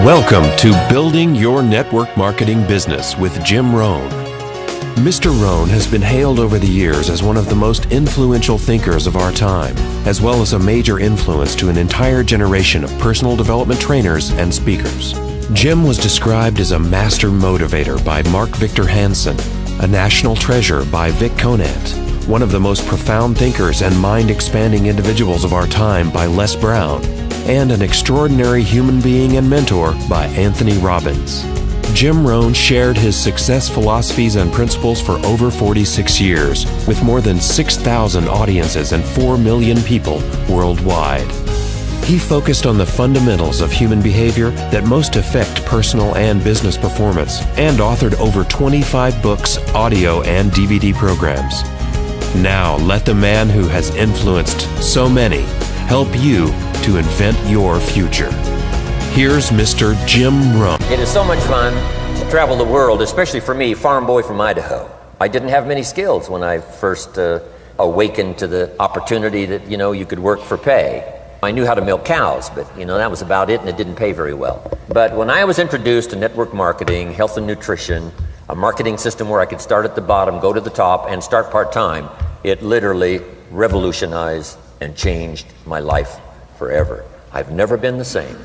Welcome to Building Your Network Marketing Business with Jim Rohn. Mr. Rohn has been hailed over the years as one of the most influential thinkers of our time, as well as a major influence to an entire generation of personal development trainers and speakers. Jim was described as a master motivator by Mark Victor Hansen, a national treasure by Vic Conant, one of the most profound thinkers and mind-expanding individuals of our time by Les Brown, and an extraordinary human being and mentor by Anthony Robbins. Jim Rohn shared his success philosophies and principles for over 46 years, with more than 6,000 audiences and 4 million people worldwide. He focused on the fundamentals of human behavior that most affect personal and business performance, and authored over 25 books, audio, and DVD programs. Now, let the man who has influenced so many help you to invent your future. Here's Mr. Jim Rohn. It is so much fun to travel the world, especially for me, farm boy from Idaho. I didn't have many skills when I first awakened to the opportunity that, you could work for pay. I knew how to milk cows, but, that was about it, and it didn't pay very well. But when I was introduced to network marketing, health and nutrition, a marketing system where I could start at the bottom, go to the top, and start part-time, it literally revolutionized and changed my life forever. I've never been the same.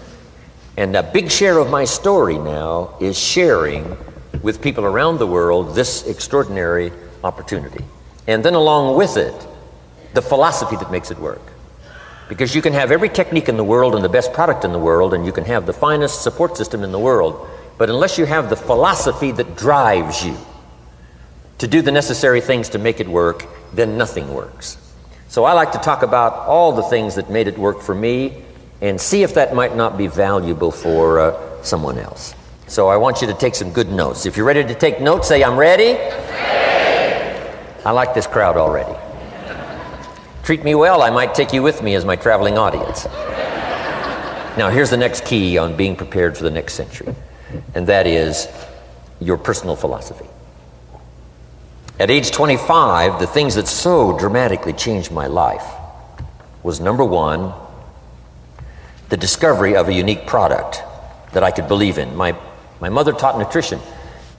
And a big share of my story now is sharing with people around the world this extraordinary opportunity. And then along with it, the philosophy that makes it work. Because you can have every technique in the world and the best product in the world, and you can have the finest support system in the world, but unless you have the philosophy that drives you to do the necessary things to make it work, then nothing works. So I like to talk about all the things that made it work for me and see if that might not be valuable for someone else. So I want you to take some good notes. If you're ready to take notes, say, I'm ready. Ready. I like this crowd already. Treat me well, I might take you with me as my traveling audience. Now here's the next key on being prepared for the next century, and that is your personal philosophy. At age 25, the things that so dramatically changed my life was, number one, the discovery of a unique product that I could believe in. My mother taught nutrition,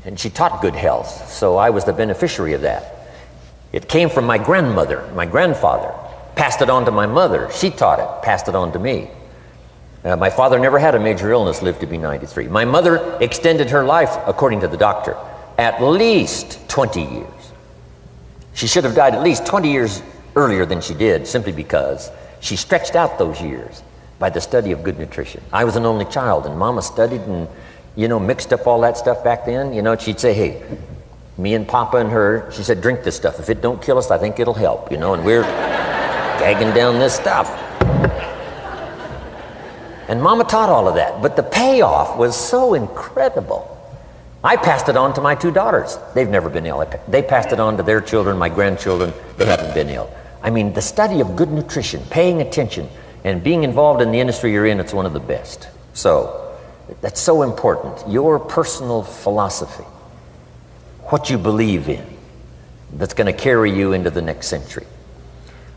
and she taught good health, so I was the beneficiary of that. It came from my grandmother. My grandfather passed it on to my mother. She taught it, passed it on to me. My father never had a major illness, lived to be 93. My mother extended her life, according to the doctor, at least 20 years. She should have died at least 20 years earlier than she did, simply because she stretched out those years by the study of good nutrition. I was an only child, and Mama studied and, mixed up all that stuff back then. She'd say, hey, me and Papa and her, she said, drink this stuff. If it don't kill us, I think it'll help, and we're gagging down this stuff. And Mama taught all of that, but the payoff was so incredible. I passed it on to my 2 daughters. They've never been ill. They passed it on to their children, my grandchildren. They haven't been ill. I mean, the study of good nutrition, paying attention, and being involved in the industry you're in, it's one of the best. So, that's so important. Your personal philosophy, what you believe in, that's going to carry you into the next century.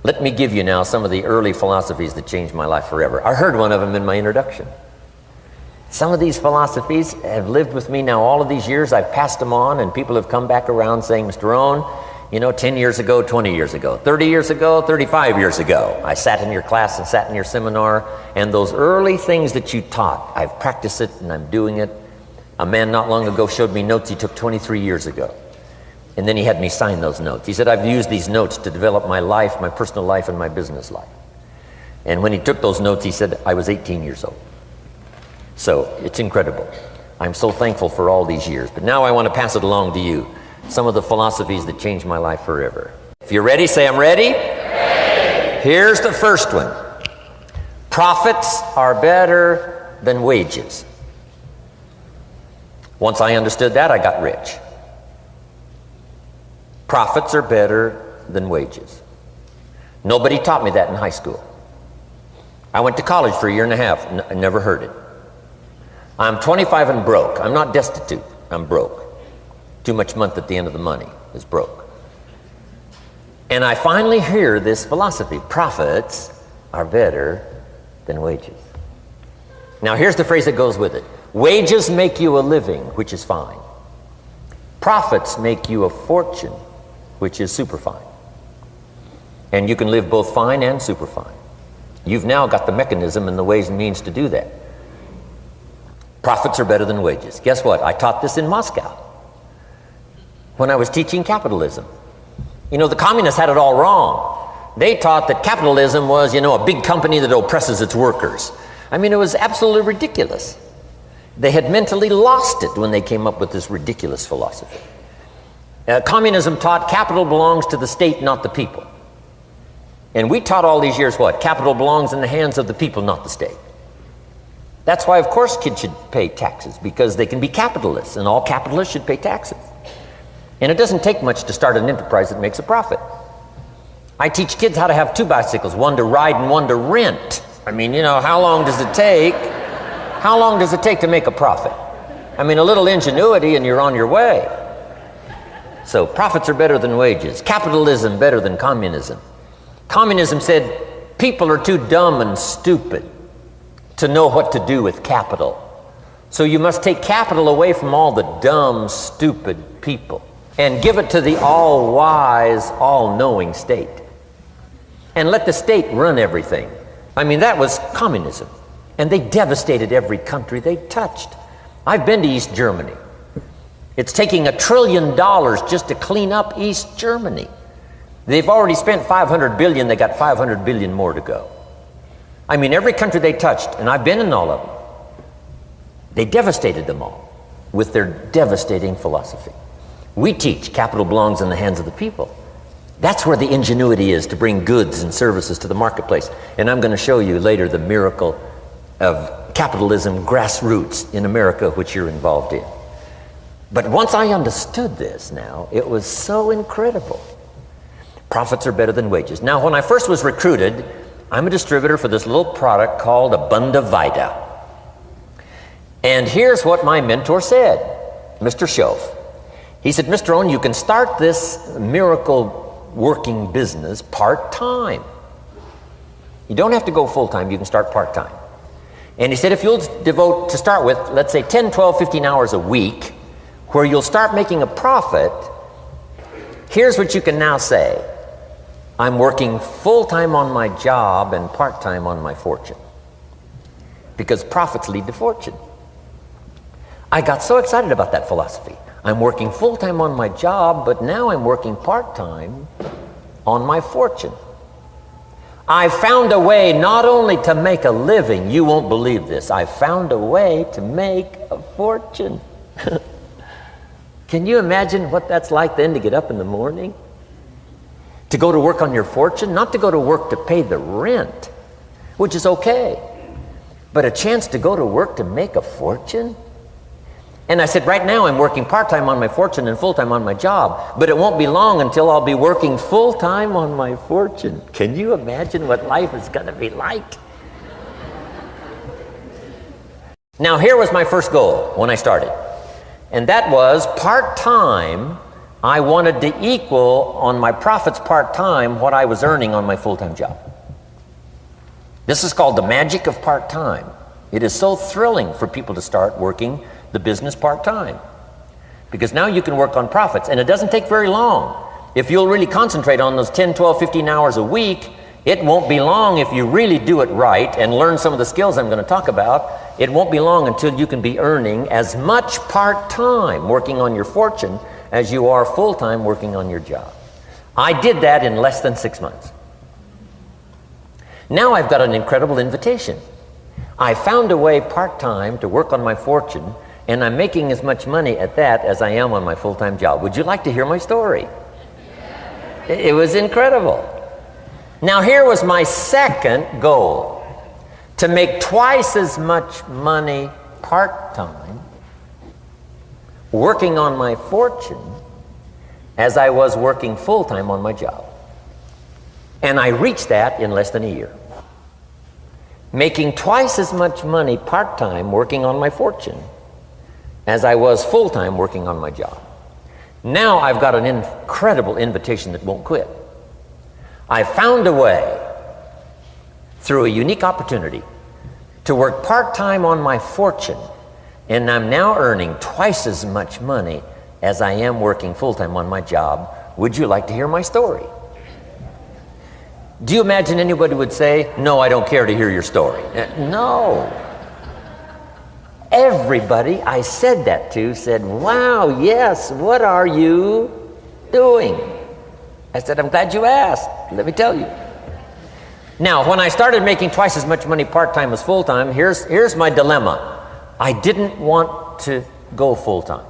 Let me give you now some of the early philosophies that changed my life forever. I heard one of them in my introduction. Some of these philosophies have lived with me now all of these years. I've passed them on, and people have come back around saying, Mr. Rohn, 10 years ago, 20 years ago, 30 years ago, 35 years ago, I sat in your class and sat in your seminar, and those early things that you taught, I've practiced it and I'm doing it. A man not long ago showed me notes he took 23 years ago, and then he had me sign those notes. He said, I've used these notes to develop my life, my personal life, and my business life. And when he took those notes, he said, I was 18 years old. So it's incredible. I'm so thankful for all these years. But now I want to pass it along to you. Some of the philosophies that changed my life forever. If you're ready, say I'm ready. Ready. Here's the first one. Profits are better than wages. Once I understood that, I got rich. Profits are better than wages. Nobody taught me that in high school. I went to college for a year and a half. I never heard it. I'm 25 and broke. I'm not destitute. I'm broke. Too much month at the end of the money is broke. And I finally hear this philosophy. Profits are better than wages. Now here's the phrase that goes with it. Wages make you a living, which is fine. Profits make you a fortune, which is super fine. And you can live both fine and super fine. You've now got the mechanism and the ways and means to do that. Profits are better than wages. Guess what? I taught this in Moscow when I was teaching capitalism. You know, the communists had it all wrong. They taught that capitalism was, you know, a big company that oppresses its workers. I mean, it was absolutely ridiculous. They had mentally lost it when they came up with this ridiculous philosophy. Communism taught capital belongs to the state, not the people. And we taught all these years what? Capital belongs in the hands of the people, not the state. That's why, of course, kids should pay taxes, because they can be capitalists, and all capitalists should pay taxes. And it doesn't take much to start an enterprise that makes a profit. I teach kids how to have 2 bicycles, one to ride and one to rent. I mean, you know, how long does it take? How long does it take to make a profit? I mean, a little ingenuity and you're on your way. So profits are better than wages. Capitalism better than communism. Communism said people are too dumb and stupid to know what to do with capital. So you must take capital away from all the dumb, stupid people and give it to the all-wise, all-knowing state. And let the state run everything. I mean, that was communism. And they devastated every country they touched. I've been to East Germany. It's taking $1 trillion just to clean up East Germany. They've already spent $500 billion. They got $500 billion more to go. I mean, every country they touched, and I've been in all of them, they devastated them all with their devastating philosophy. We teach capital belongs in the hands of the people. That's where the ingenuity is to bring goods and services to the marketplace. And I'm going to show you later the miracle of capitalism grassroots in America, which you're involved in. But once I understood this now, it was so incredible. Profits are better than wages. Now, when I first was recruited, I'm a distributor for this little product called Abunda Vita. And here's what my mentor said, Mr. Schoaf. He said, Mr. Rohn, you can start this miracle working business part-time. You don't have to go full-time, you can start part-time. And he said, if you'll devote, to start with, let's say 10, 12, 15 hours a week, where you'll start making a profit, here's what you can now say. I'm working full-time on my job and part-time on my fortune. Because profits lead to fortune. I got so excited about that philosophy. I'm working full-time on my job, but now I'm working part-time on my fortune. I found a way not only to make a living, you won't believe this, I found a way to make a fortune. Can you imagine what that's like then to get up in the morning? To go to work on your fortune? Not to go to work to pay the rent, which is okay, but a chance to go to work to make a fortune? And I said, right now I'm working part-time on my fortune and full-time on my job, but it won't be long until I'll be working full-time on my fortune. Can you imagine what life is going to be like? Now, here was my first goal when I started, and that was part-time. I wanted to equal on my profits part-time what I was earning on my full-time job. This is called the magic of part-time. It is so thrilling for people to start working the business part-time, because now you can work on profits, and it doesn't take very long. If you'll really concentrate on those 10, 12, 15 hours a week, it won't be long if you really do it right and learn some of the skills I'm going to talk about. It won't be long until you can be earning as much part-time working on your fortune as you are full-time working on your job. I did that in less than 6 months. Now I've got an incredible invitation. I found a way part-time to work on my fortune, and I'm making as much money at that as I am on my full-time job. Would you like to hear my story? It was incredible. Now here was my second goal, to make twice as much money part-time working on my fortune as I was working full-time on my job. And I reached that in less than a year. Making twice as much money part-time working on my fortune as I was full-time working on my job. Now I've got an incredible invitation that won't quit. I found a way, through a unique opportunity, to work part-time on my fortune And I'm now earning twice as much money as I am working full-time on my job. Would you like to hear my story? Do you imagine anybody would say, no, I don't care to hear your story? No. Everybody I said that to said, wow, yes, what are you doing? I said, I'm glad you asked. Let me tell you. Now, when I started making twice as much money part-time as full-time, here's my dilemma. I didn't want to go full-time.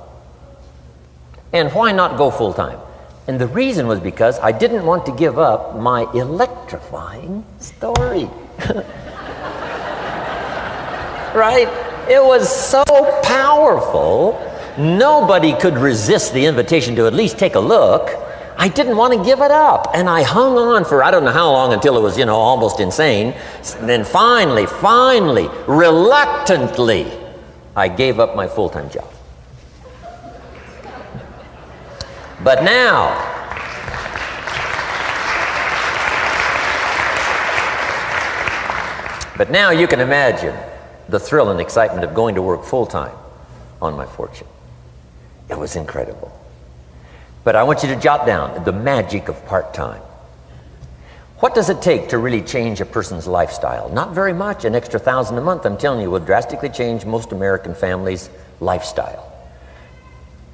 And why not go full-time? And the reason was because I didn't want to give up my electrifying story. Right? It was so powerful, nobody could resist the invitation to at least take a look. I didn't want to give it up. And I hung on for I don't know how long until it was, almost insane. And then finally, reluctantly, I gave up my full-time job. But now, you can imagine the thrill and excitement of going to work full-time on my fortune. It was incredible. But I want you to jot down the magic of part-time. What does it take to really change a person's lifestyle? Not very much. An extra $1,000 a month, I'm telling you, would drastically change most American families' lifestyle.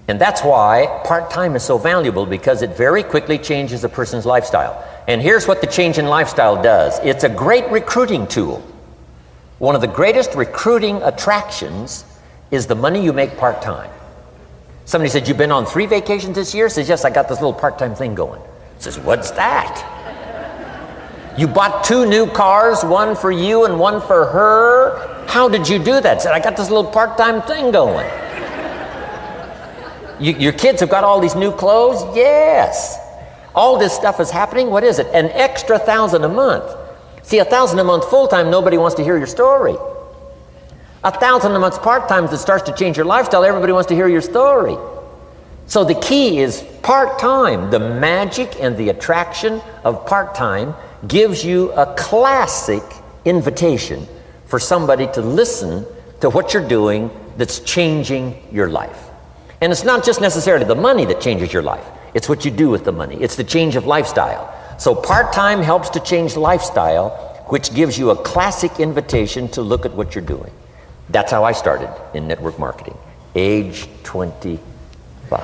And that's why part-time is so valuable, because it very quickly changes a person's lifestyle. And here's what the change in lifestyle does. It's a great recruiting tool. One of the greatest recruiting attractions is the money you make part-time. Somebody said, you've been on 3 vacations this year? Says, yes, I got this little part-time thing going. Says, what's that? You bought 2 new cars, one for you and one for her? How did you do that? Said, I got this little part-time thing going. Your kids have got all these new clothes? Yes. All this stuff is happening. What is it? An extra $1,000 a month. See, $1,000 a month full-time, nobody wants to hear your story. $1,000 a month part-time that starts to change your lifestyle, everybody wants to hear your story. So the key is part-time. The magic and the attraction of part-time gives you a classic invitation for somebody to listen to what you're doing that's changing your life. And it's not just necessarily the money that changes your life. It's what you do with the money. It's the change of lifestyle. So part-time helps to change lifestyle, which gives you a classic invitation to look at what you're doing. That's how I started in network marketing, age 25.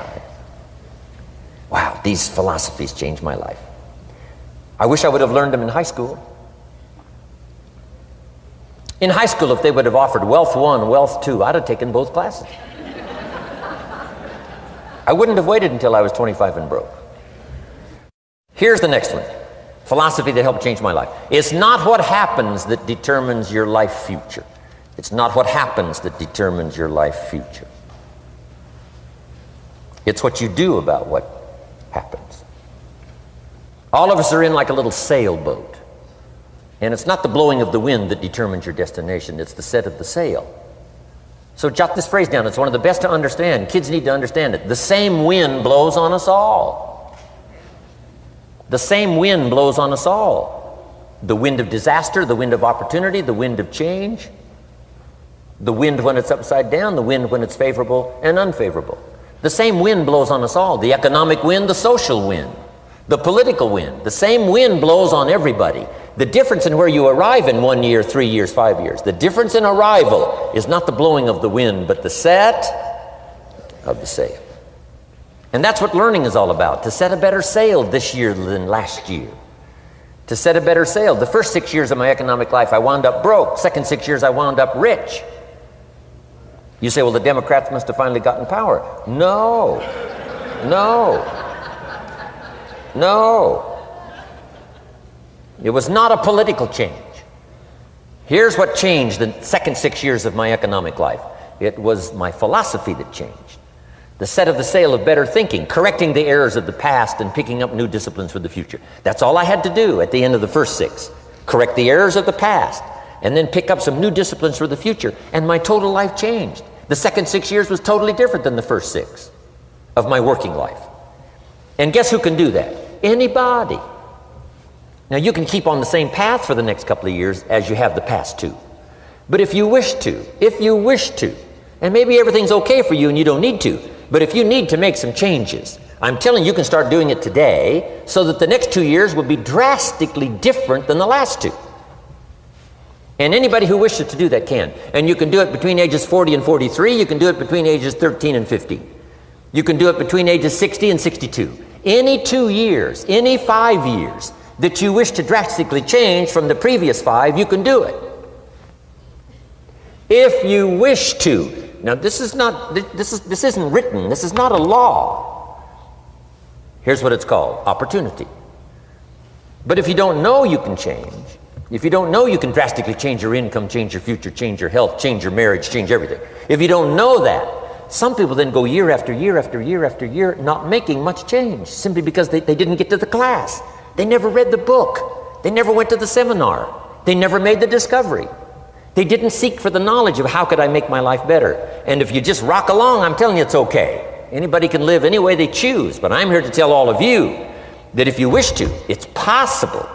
Wow, these philosophies changed my life. I wish I would have learned them in high school. In high school, if they would have offered Wealth 1, Wealth 2, I'd have taken both classes. I wouldn't have waited until I was 25 and broke. Here's the next one. Philosophy that helped change my life. It's not what happens that determines your life future. It's not what happens that determines your life future. It's what you do about what happens. All of us are in like a little sailboat. And it's not the blowing of the wind that determines your destination. It's the set of the sail. So jot this phrase down. It's one of the best to understand. Kids need to understand it. The same wind blows on us all. The same wind blows on us all. The wind of disaster, the wind of opportunity, the wind of change. The wind when it's upside down, the wind when it's favorable and unfavorable. The same wind blows on us all. The economic wind, the social wind, the political wind. The same wind blows on everybody. The difference in where you arrive in 1 year, 3 years, 5 years, the difference in arrival is not the blowing of the wind, but the set of the sail. And that's what learning is all about, to set a better sail this year than last year. To set a better sail. The first 6 years of my economic life, I wound up broke. Second 6 years, I wound up rich. You say, well, the Democrats must have finally gotten power. No. It was not a political change. Here's what changed the second 6 years of my economic life. It was my philosophy that changed. The set of the sail of better thinking, correcting the errors of the past and picking up new disciplines for the future. That's all I had to do at the end of the first 6. Correct the errors of the past and then pick up some new disciplines for the future. And my total life changed. The second 6 years was totally different than the first 6 of my working life. And guess who can do that? Anybody. Now you can keep on the same path for the next couple of years as you have the past 2. But if you wish to, And maybe everything's okay for you and you don't need to. But if you need to make some changes, I'm telling you, you can start doing it today so that the next 2 years will be drastically different than the last 2. And anybody who wishes to do that can. And you can do it between ages 40 and 43. You can do it between ages 13 and 15. You can do it between ages 60 and 62. Any 2 years, any 5 years that you wish to drastically change from the previous 5, you can do it. If you wish to. Now this isn't written. This is not a law. Here's what it's called, opportunity. But if you don't know you can change, if you don't know you can drastically change your income, change your future, change your health, change your marriage, change everything. If you don't know that, some people then go year after year after year after year not making much change simply because they didn't get to the class. They never read the book. They never went to the seminar. They never made the discovery. They didn't seek for the knowledge of how could I make my life better. And if you just rock along, I'm telling you it's okay. Anybody can live any way they choose, but I'm here to tell all of you that if you wish to, it's possible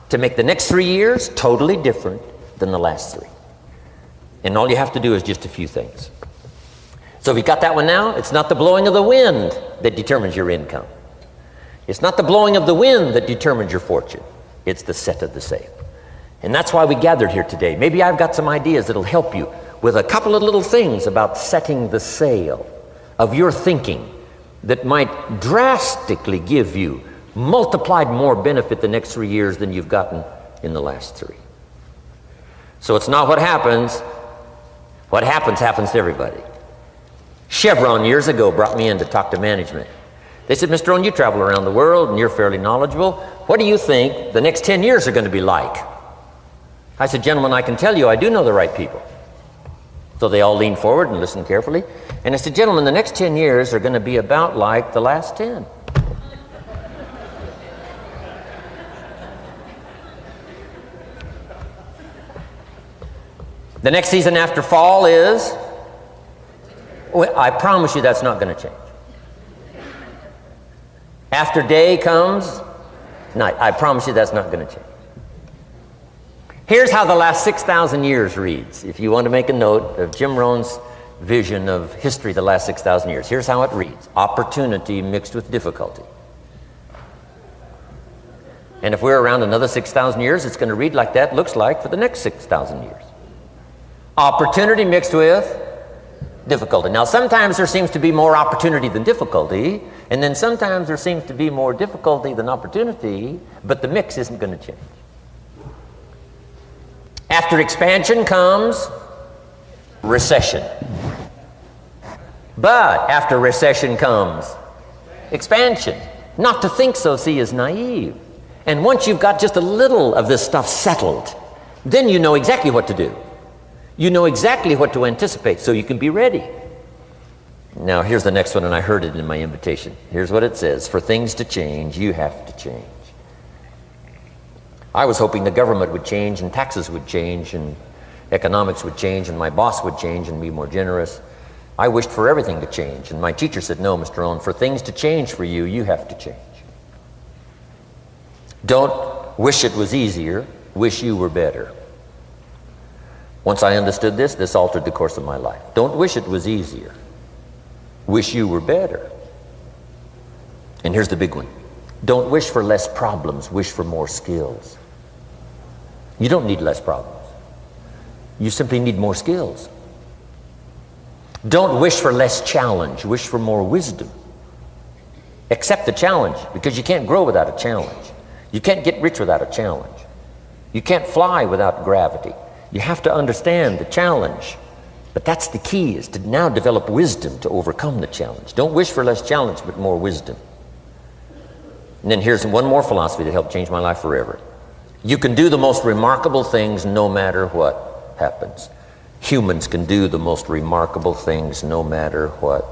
to make the next 3 years totally different than the last 3. And all you have to do is just a few things. So if you got that one now, it's not the blowing of the wind that determines your income. It's not the blowing of the wind that determines your fortune. It's the set of the sail. And that's why we gathered here today. Maybe I've got some ideas that'll help you with a couple of little things about setting the sail of your thinking that might drastically give you multiplied more benefit the next 3 years than you've gotten in the last 3. So it's not what happens. What happens to everybody. Chevron years ago brought me in to talk to management. They said, Mr. Rohn, you travel around the world and you're fairly knowledgeable. What do you think the next 10 years are going to be like? I said, gentlemen, I can tell you I do know the right people. So they all leaned forward and listened carefully. And I said, gentlemen, the next 10 years are going to be about like the last 10. The next season after fall is, well, I promise you that's not going to change. After day comes night. I promise you that's not going to change. Here's how the last 6,000 years reads. If you want to make a note of Jim Rohn's vision of history the last 6,000 years, here's how it reads. Opportunity mixed with difficulty. And if we're around another 6,000 years, it's going to read like that looks like for the next 6,000 years. Opportunity mixed with difficulty. Now, sometimes there seems to be more opportunity than difficulty, and then sometimes there seems to be more difficulty than opportunity, but the mix isn't going to change. After expansion comes recession. But after recession comes expansion. Not to think so, see, is naive. And once you've got just a little of this stuff settled, then you know exactly what to do. You know exactly what to anticipate, so you can be ready. Now, here's the next one, and I heard it in my invitation. Here's what it says. For things to change, you have to change. I was hoping the government would change, and taxes would change, and economics would change, and my boss would change and be more generous. I wished for everything to change, and my teacher said, no, Mr. Rohn, for things to change for you, you have to change. Don't wish it was easier, wish you were better. Once I understood this, this altered the course of my life. Don't wish it was easier, wish you were better. And here's the big one. Don't wish for less problems, wish for more skills. You don't need less problems. You simply need more skills. Don't wish for less challenge, wish for more wisdom. Accept the challenge, because you can't grow without a challenge. You can't get rich without a challenge. You can't fly without gravity. You have to understand the challenge. But that's the key, is to now develop wisdom to overcome the challenge. Don't wish for less challenge, but more wisdom. And then here's one more philosophy that helped change my life forever. You can do the most remarkable things no matter what happens. Humans can do the most remarkable things no matter what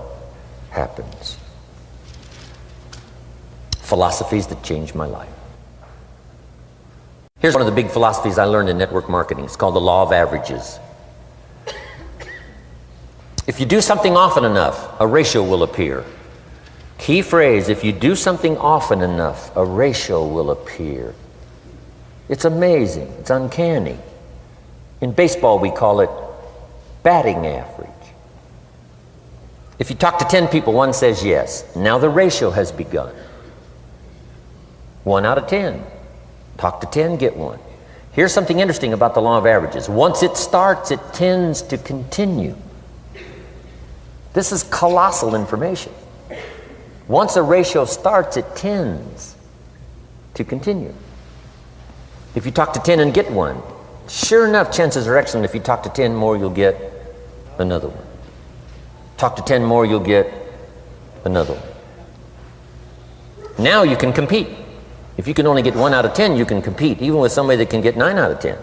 happens. Philosophies that changed my life. Here's one of the big philosophies I learned in network marketing. It's called the law of averages. If you do something often enough, a ratio will appear. Key phrase, if you do something often enough, a ratio will appear. It's amazing. It's uncanny. In baseball, we call it batting average. If you talk to 10 people, one says yes. Now the ratio has begun. 1 out of 10. Talk to 10, get 1. Here's something interesting about the law of averages. Once it starts, it tends to continue. This is colossal information. Once a ratio starts, it tends to continue. If you talk to 10 and get 1, sure enough, chances are excellent if you talk to 10 more, you'll get another one. Talk to 10 more, you'll get another one. Now you can compete. If you can only get 1 out of 10, you can compete, even with somebody that can get 9 out of 10.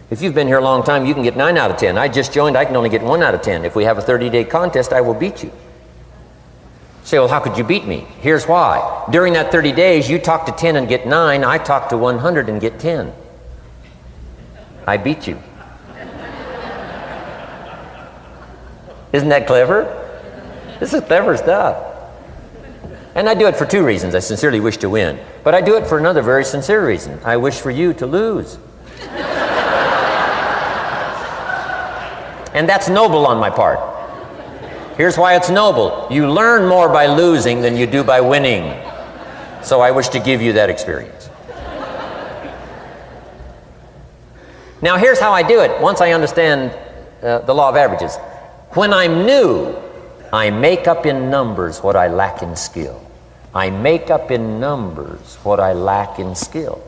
If you've been here a long time, you can get 9 out of 10. I just joined, I can only get 1 out of 10. If we have a 30-day contest, I will beat you. Say, well, how could you beat me? Here's why. During that 30 days, you talk to 10 and get 9. I talk to 100 and get 10. I beat you. Isn't that clever? This is clever stuff. And I do it for 2 reasons. I sincerely wish to win. But I do it for another very sincere reason. I wish for you to lose. And that's noble on my part. Here's why it's noble. You learn more by losing than you do by winning. So I wish to give you that experience. Now here's how I do it once I understand the law of averages. When I'm new, I make up in numbers what I lack in skill. I make up in numbers what I lack in skill.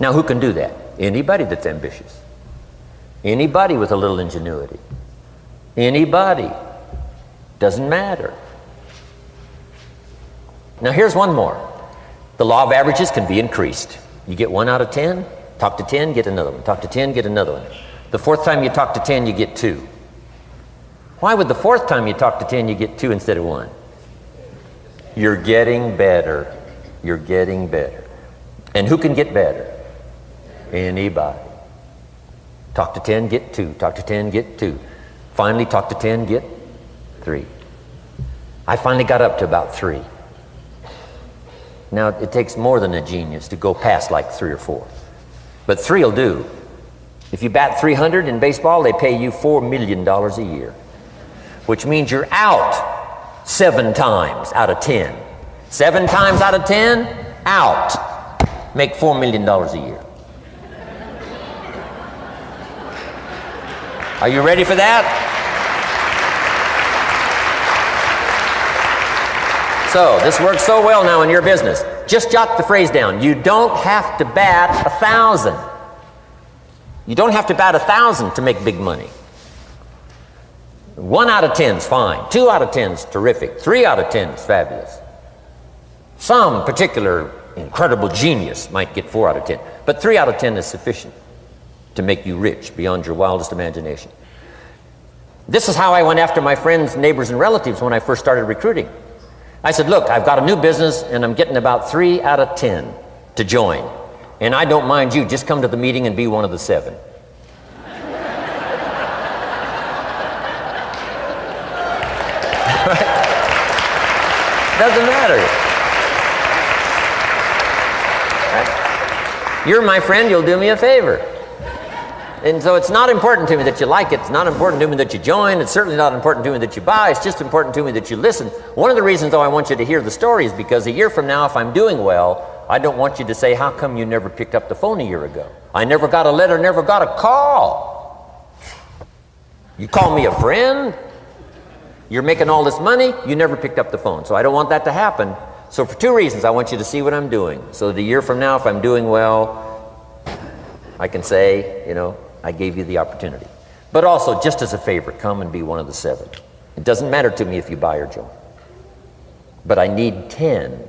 Now who can do that? Anybody that's ambitious. Anybody with a little ingenuity. Anybody. Doesn't matter. Now here's one more. The law of averages can be increased. You get 1 out of 10, talk to 10, get another one. Talk to 10, get another one. The 4th time you talk to 10, you get 2. Why would the 4th time you talk to 10, you get 2 instead of 1? You're getting better. You're getting better. And who can get better? Anybody. Talk to 10, get 2. Talk to 10, get 2. Finally, talk to 10, get 3. I finally got up to about 3. Now, it takes more than a genius to go past like 3 or 4. But 3 will do. If you bat 300 in baseball, they pay you $4 million a year, which means you're out 7 times out of 10. 7 times out of 10, out. Make $4 million a year. Are you ready for that? So, this works so well now in your business. Just jot the phrase down. You don't have to bat 1,000. You don't have to bat 1,000 to make big money. 1 out of 10 is fine. 2 out of 10 is terrific. 3 out of 10 is fabulous. Some particular incredible genius might get 4 out of 10. But 3 out of 10 is sufficient to make you rich beyond your wildest imagination. This is how I went after my friends, neighbors, and relatives when I first started recruiting. I said, look, I've got a new business and I'm getting about 3 out of 10 to join. And I don't mind you, just come to the meeting and be one of the 7. Doesn't matter. Right? You're my friend, you'll do me a favor. And so it's not important to me that you like it. It's not important to me that you join. It's certainly not important to me that you buy. It's just important to me that you listen. One of the reasons, though, I want you to hear the story is because a year from now, if I'm doing well, I don't want you to say, how come you never picked up the phone a year ago? I never got a letter, never got a call. You call me a friend? You're making all this money, you never picked up the phone. So I don't want that to happen. So for 2 reasons, I want you to see what I'm doing. So that a year from now, if I'm doing well, I can say, you know, I gave you the opportunity. But also, just as a favor, come and be one of the 7. It doesn't matter to me if you buy or join. But I need 10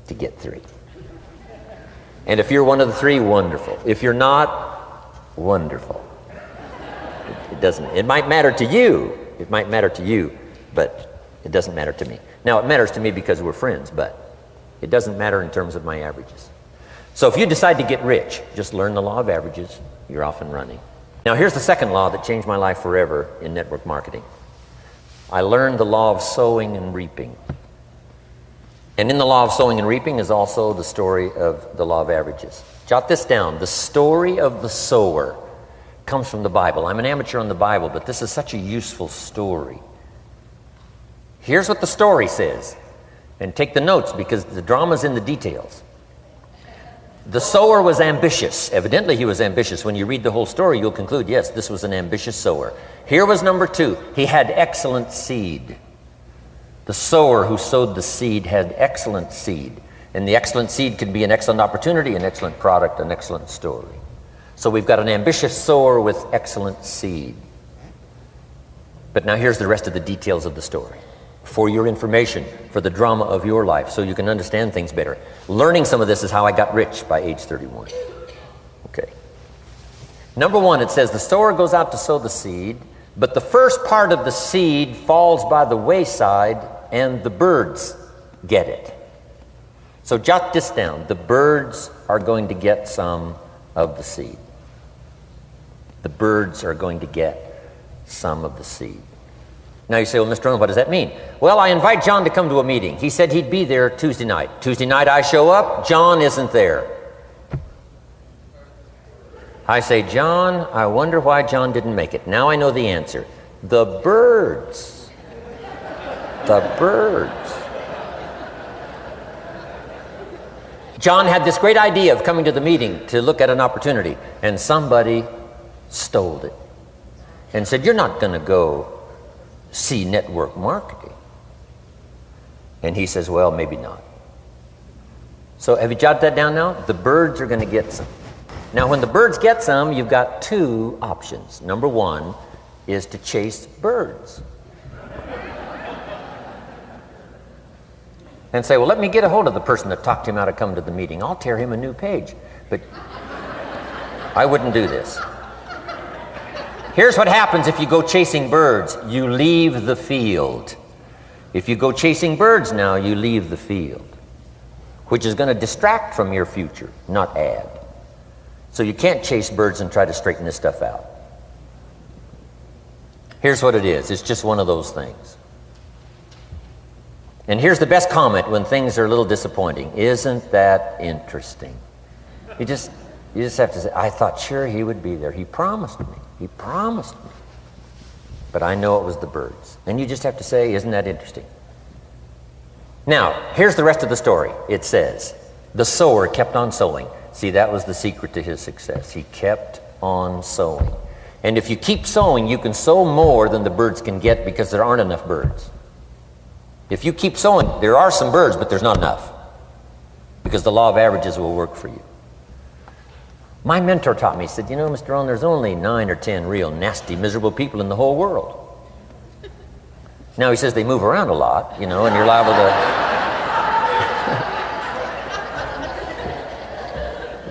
to get 3. And if you're one of the 3, wonderful. If you're not, wonderful. It doesn't. It might matter to you. It might matter to you, but it doesn't matter to me. Now, it matters to me because we're friends, but it doesn't matter in terms of my averages. So if you decide to get rich, just learn the law of averages. You're off and running. Now, here's the second law that changed my life forever in network marketing. I learned the law of sowing and reaping. And in the law of sowing and reaping is also the story of the law of averages. Jot this down. The story of the sower comes from the Bible. I'm an amateur on the Bible, but this is such a useful story. Here's what the story says. And take the notes because the drama's in the details. The sower was ambitious. Evidently he was ambitious. When you read the whole story, you'll conclude, yes, this was an ambitious sower. Here was number 2. He had excellent seed. The sower who sowed the seed had excellent seed. And the excellent seed can be an excellent opportunity, an excellent product, an excellent story. So we've got an ambitious sower with excellent seed. But now here's the rest of the details of the story. For your information, for the drama of your life, so you can understand things better. Learning some of this is how I got rich by age 31. Okay. Number 1, it says the sower goes out to sow the seed, but the first part of the seed falls by the wayside and the birds get it. So jot this down. The birds are going to get some of the seed. The birds are going to get some of the seed. Now you say, well, Mr. Rohn, what does that mean? Well, I invite John to come to a meeting. He said he'd be there Tuesday night. Tuesday night I show up, John isn't there. I say, John, I wonder why John didn't make it. Now I know the answer. The birds. The birds. John had this great idea of coming to the meeting to look at an opportunity, and somebody stole it and said, you're not going to go see network marketing. And he says, well, maybe not. So have you jotted that down now? The birds are going to get some. Now when the birds get some, you've got 2 options. Number 1 is to chase birds. And say, well, let me get a hold of the person that talked him out of coming to the meeting. I'll tear him a new page. But I wouldn't do this. Here's what happens if you go chasing birds. You leave the field. If you go chasing birds now, you leave the field, which is going to distract from your future, not add. So you can't chase birds and try to straighten this stuff out. Here's what it is. It's just one of those things. And here's the best comment when things are a little disappointing. Isn't that interesting? You just have to say, I thought sure he would be there. He promised me. He promised me. But I know it was the birds. And you just have to say, isn't that interesting? Now, here's the rest of the story. It says, the sower kept on sowing. See, that was the secret to his success. He kept on sowing. And if you keep sowing, you can sow more than the birds can get because there aren't enough birds. If you keep sowing, there are some birds, but there's not enough. Because the law of averages will work for you. My mentor taught me, he said, you know, Mr. Rohn, there's only 9 or 10 real nasty, miserable people in the whole world. Now he says they move around a lot, you know, and you're liable to...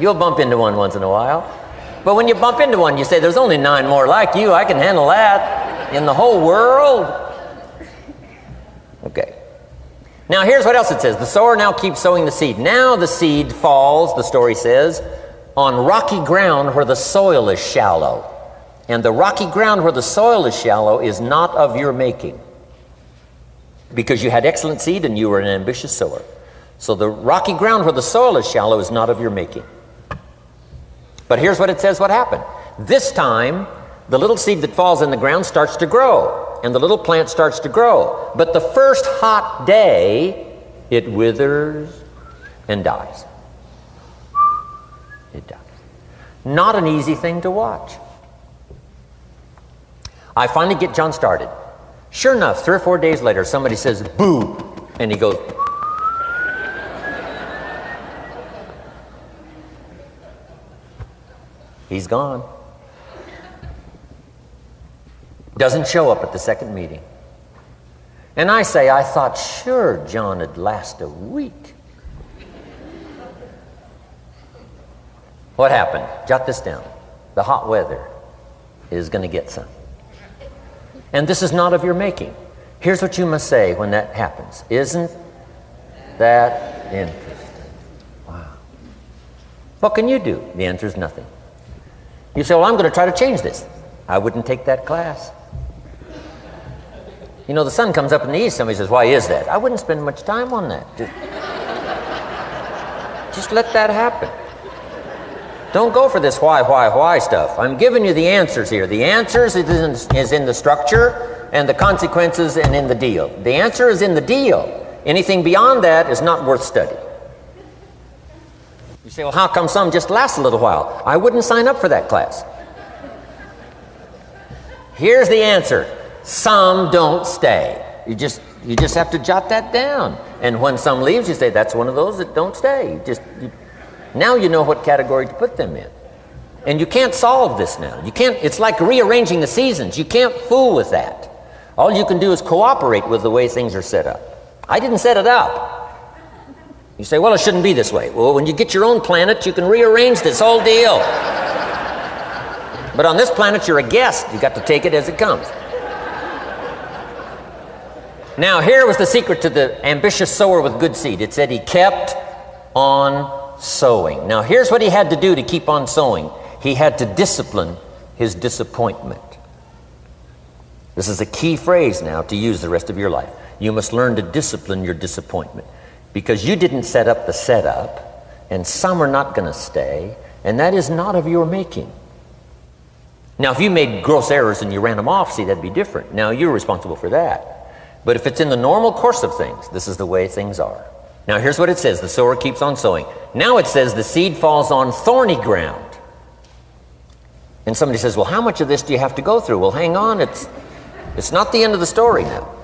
You'll bump into one once in a while. But when you bump into one, you say, there's only 9 more like you. I can handle that in the whole world. Okay. Now here's what else it says. The sower now keeps sowing the seed. Now the seed falls, the story says, on rocky ground where the soil is shallow. And the rocky ground where the soil is shallow is not of your making. Because you had excellent seed and you were an ambitious sower. So the rocky ground where the soil is shallow is not of your making. But here's what it says what happened. This time, the little seed that falls in the ground starts to grow. And the little plant starts to grow. But the first hot day, it withers and dies. It dies. Not an easy thing to watch. I finally get John started. Sure enough, 3 or 4 days later, somebody says, boo, and he goes, he's gone. Doesn't show up at the second meeting. And I say, I thought sure John would last a week. What happened? Jot this down. The hot weather is going to get some. And this is not of your making. Here's what you must say when that happens. Isn't that interesting? Wow. What can you do? The answer is nothing. You say, well, I'm going to try to change this. I wouldn't take that class. You know, the sun comes up in the east. Somebody says, why is that? I wouldn't spend much time on that. Just let that happen. Don't go for this why stuff. I'm giving you the answers here. The answers is in the structure and the consequences and in the deal. The answer is in the deal. Anything beyond that is not worth study. You say, well, how come some just last a little while? I wouldn't sign up for that class. Here's the answer. Some don't stay. You just have to jot that down. And when some leaves, you say, that's one of those that don't stay. Now you know what category to put them in. And you can't solve this now. You can't, it's like rearranging the seasons. You can't fool with that. All you can do is cooperate with the way things are set up. I didn't set it up. You say, well, it shouldn't be this way. Well, when you get your own planet, you can rearrange this whole deal. But on this planet, you're a guest. You got to take it as it comes. Now, here was the secret to the ambitious sower with good seed. It said he kept on sowing. Now, here's what he had to do to keep on sowing. He had to discipline his disappointment. This is a key phrase now to use the rest of your life. You must learn to discipline your disappointment, because you didn't set up the setup, and some are not going to stay, and that is not of your making. Now, if you made gross errors and you ran them off, see, that'd be different. Now, you're responsible for that. But if it's in the normal course of things, this is the way things are. Now, here's what it says. The sower keeps on sowing. Now it says the seed falls on thorny ground. And somebody says, well, how much of this do you have to go through? Well, hang on. It's not the end of the story now.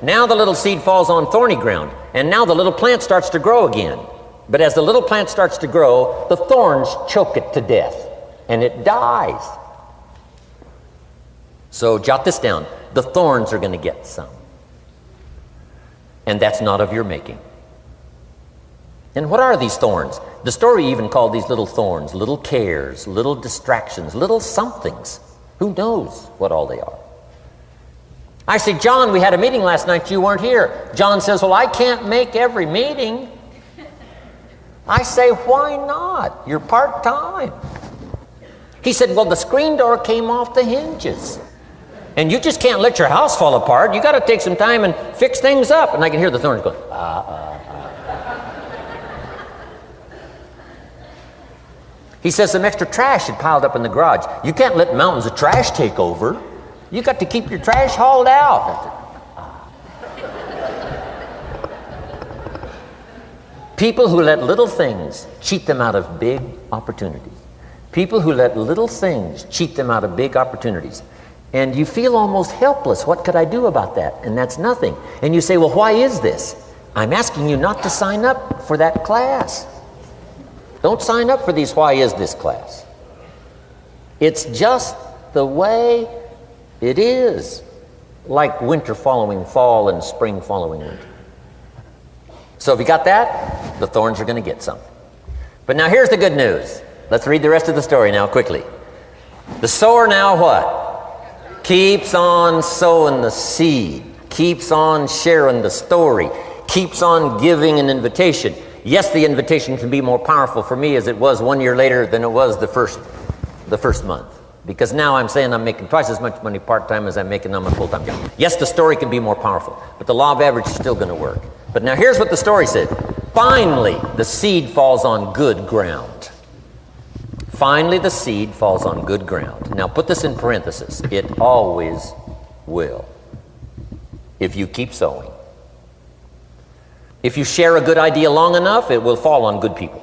Now the little seed falls on thorny ground. And now the little plant starts to grow again. But as the little plant starts to grow, the thorns choke it to death. And it dies. So jot this down. The thorns are going to get some. And that's not of your making. And what are these thorns? The story even called these little thorns, little cares, little distractions, little somethings. Who knows what all they are? I say, John, we had a meeting last night, you weren't here. John says, well, I can't make every meeting. I say, why not? You're part-time. He said, well, the screen door came off the hinges. And you just can't let your house fall apart. You got to take some time and fix things up. And I can hear the thorns going, He says some extra trash had piled up in the garage. You can't let mountains of trash take over. You got to keep your trash hauled out. People who let little things cheat them out of big opportunities. People who let little things cheat them out of big opportunities. And you feel almost helpless. What could I do about that? And that's nothing. And you say, well, why is this? I'm asking you not to sign up for that class. Don't sign up for these why is this class. It's just the way it is. Like winter following fall and spring following winter. So if you got that, the thorns are going to get some. But now here's the good news. Let's read the rest of the story now quickly. The sower now what? Keeps on sowing the seed, keeps on sharing the story, keeps on giving an invitation. Yes, the invitation can be more powerful for me as it was 1 year later than it was the first month. Because now I'm saying I'm making twice as much money part-time as I'm making on my full-time job. Yes, the story can be more powerful, but the law of average is still going to work. But now here's what the story said. Finally, the seed falls on good ground. Finally, the seed falls on good ground. Now, put this in parentheses. It always will, if you keep sowing. If you share a good idea long enough, it will fall on good people.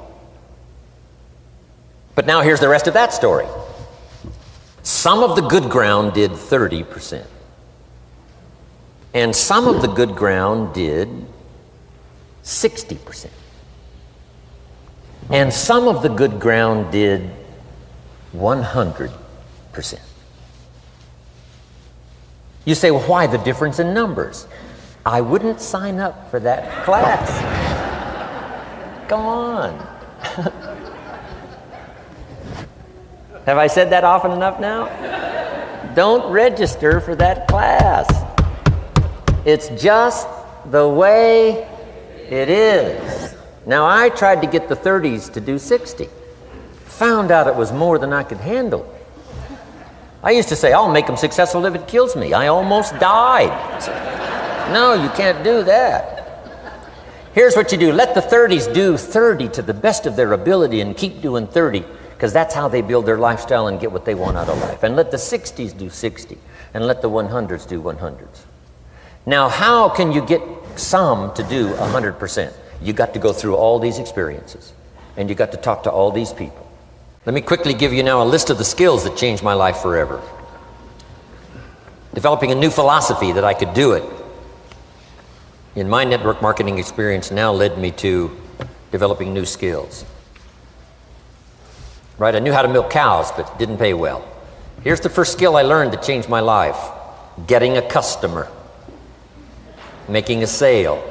But now here's the rest of that story. Some of the good ground did 30%. And some of the good ground did 60%. And some of the good ground did 100%. You say, well, why the difference in numbers? I wouldn't sign up for that class. Go on. Have I said that often enough now? Don't register for that class. It's just the way it is. Now, I tried to get the 30s to do 60. Found out it was more than I could handle. I used to say, I'll make them successful if it kills me. I almost died. No, you can't do that. Here's what you do. Let the 30s do 30 to the best of their ability and keep doing 30. because that's how they build their lifestyle and get what they want out of life. And let the 60s do 60, and let the 100s do 100s. Now, how can you get some to do 100%? You got to go through all these experiences, and you got to talk to all these people. Let me quickly give you now a list of the skills that changed my life forever. Developing a new philosophy that I could do it in my network marketing experience now led me to developing new skills. Right, I knew how to milk cows, but didn't pay well. Here's the first skill I learned that changed my life: getting a customer, making a sale.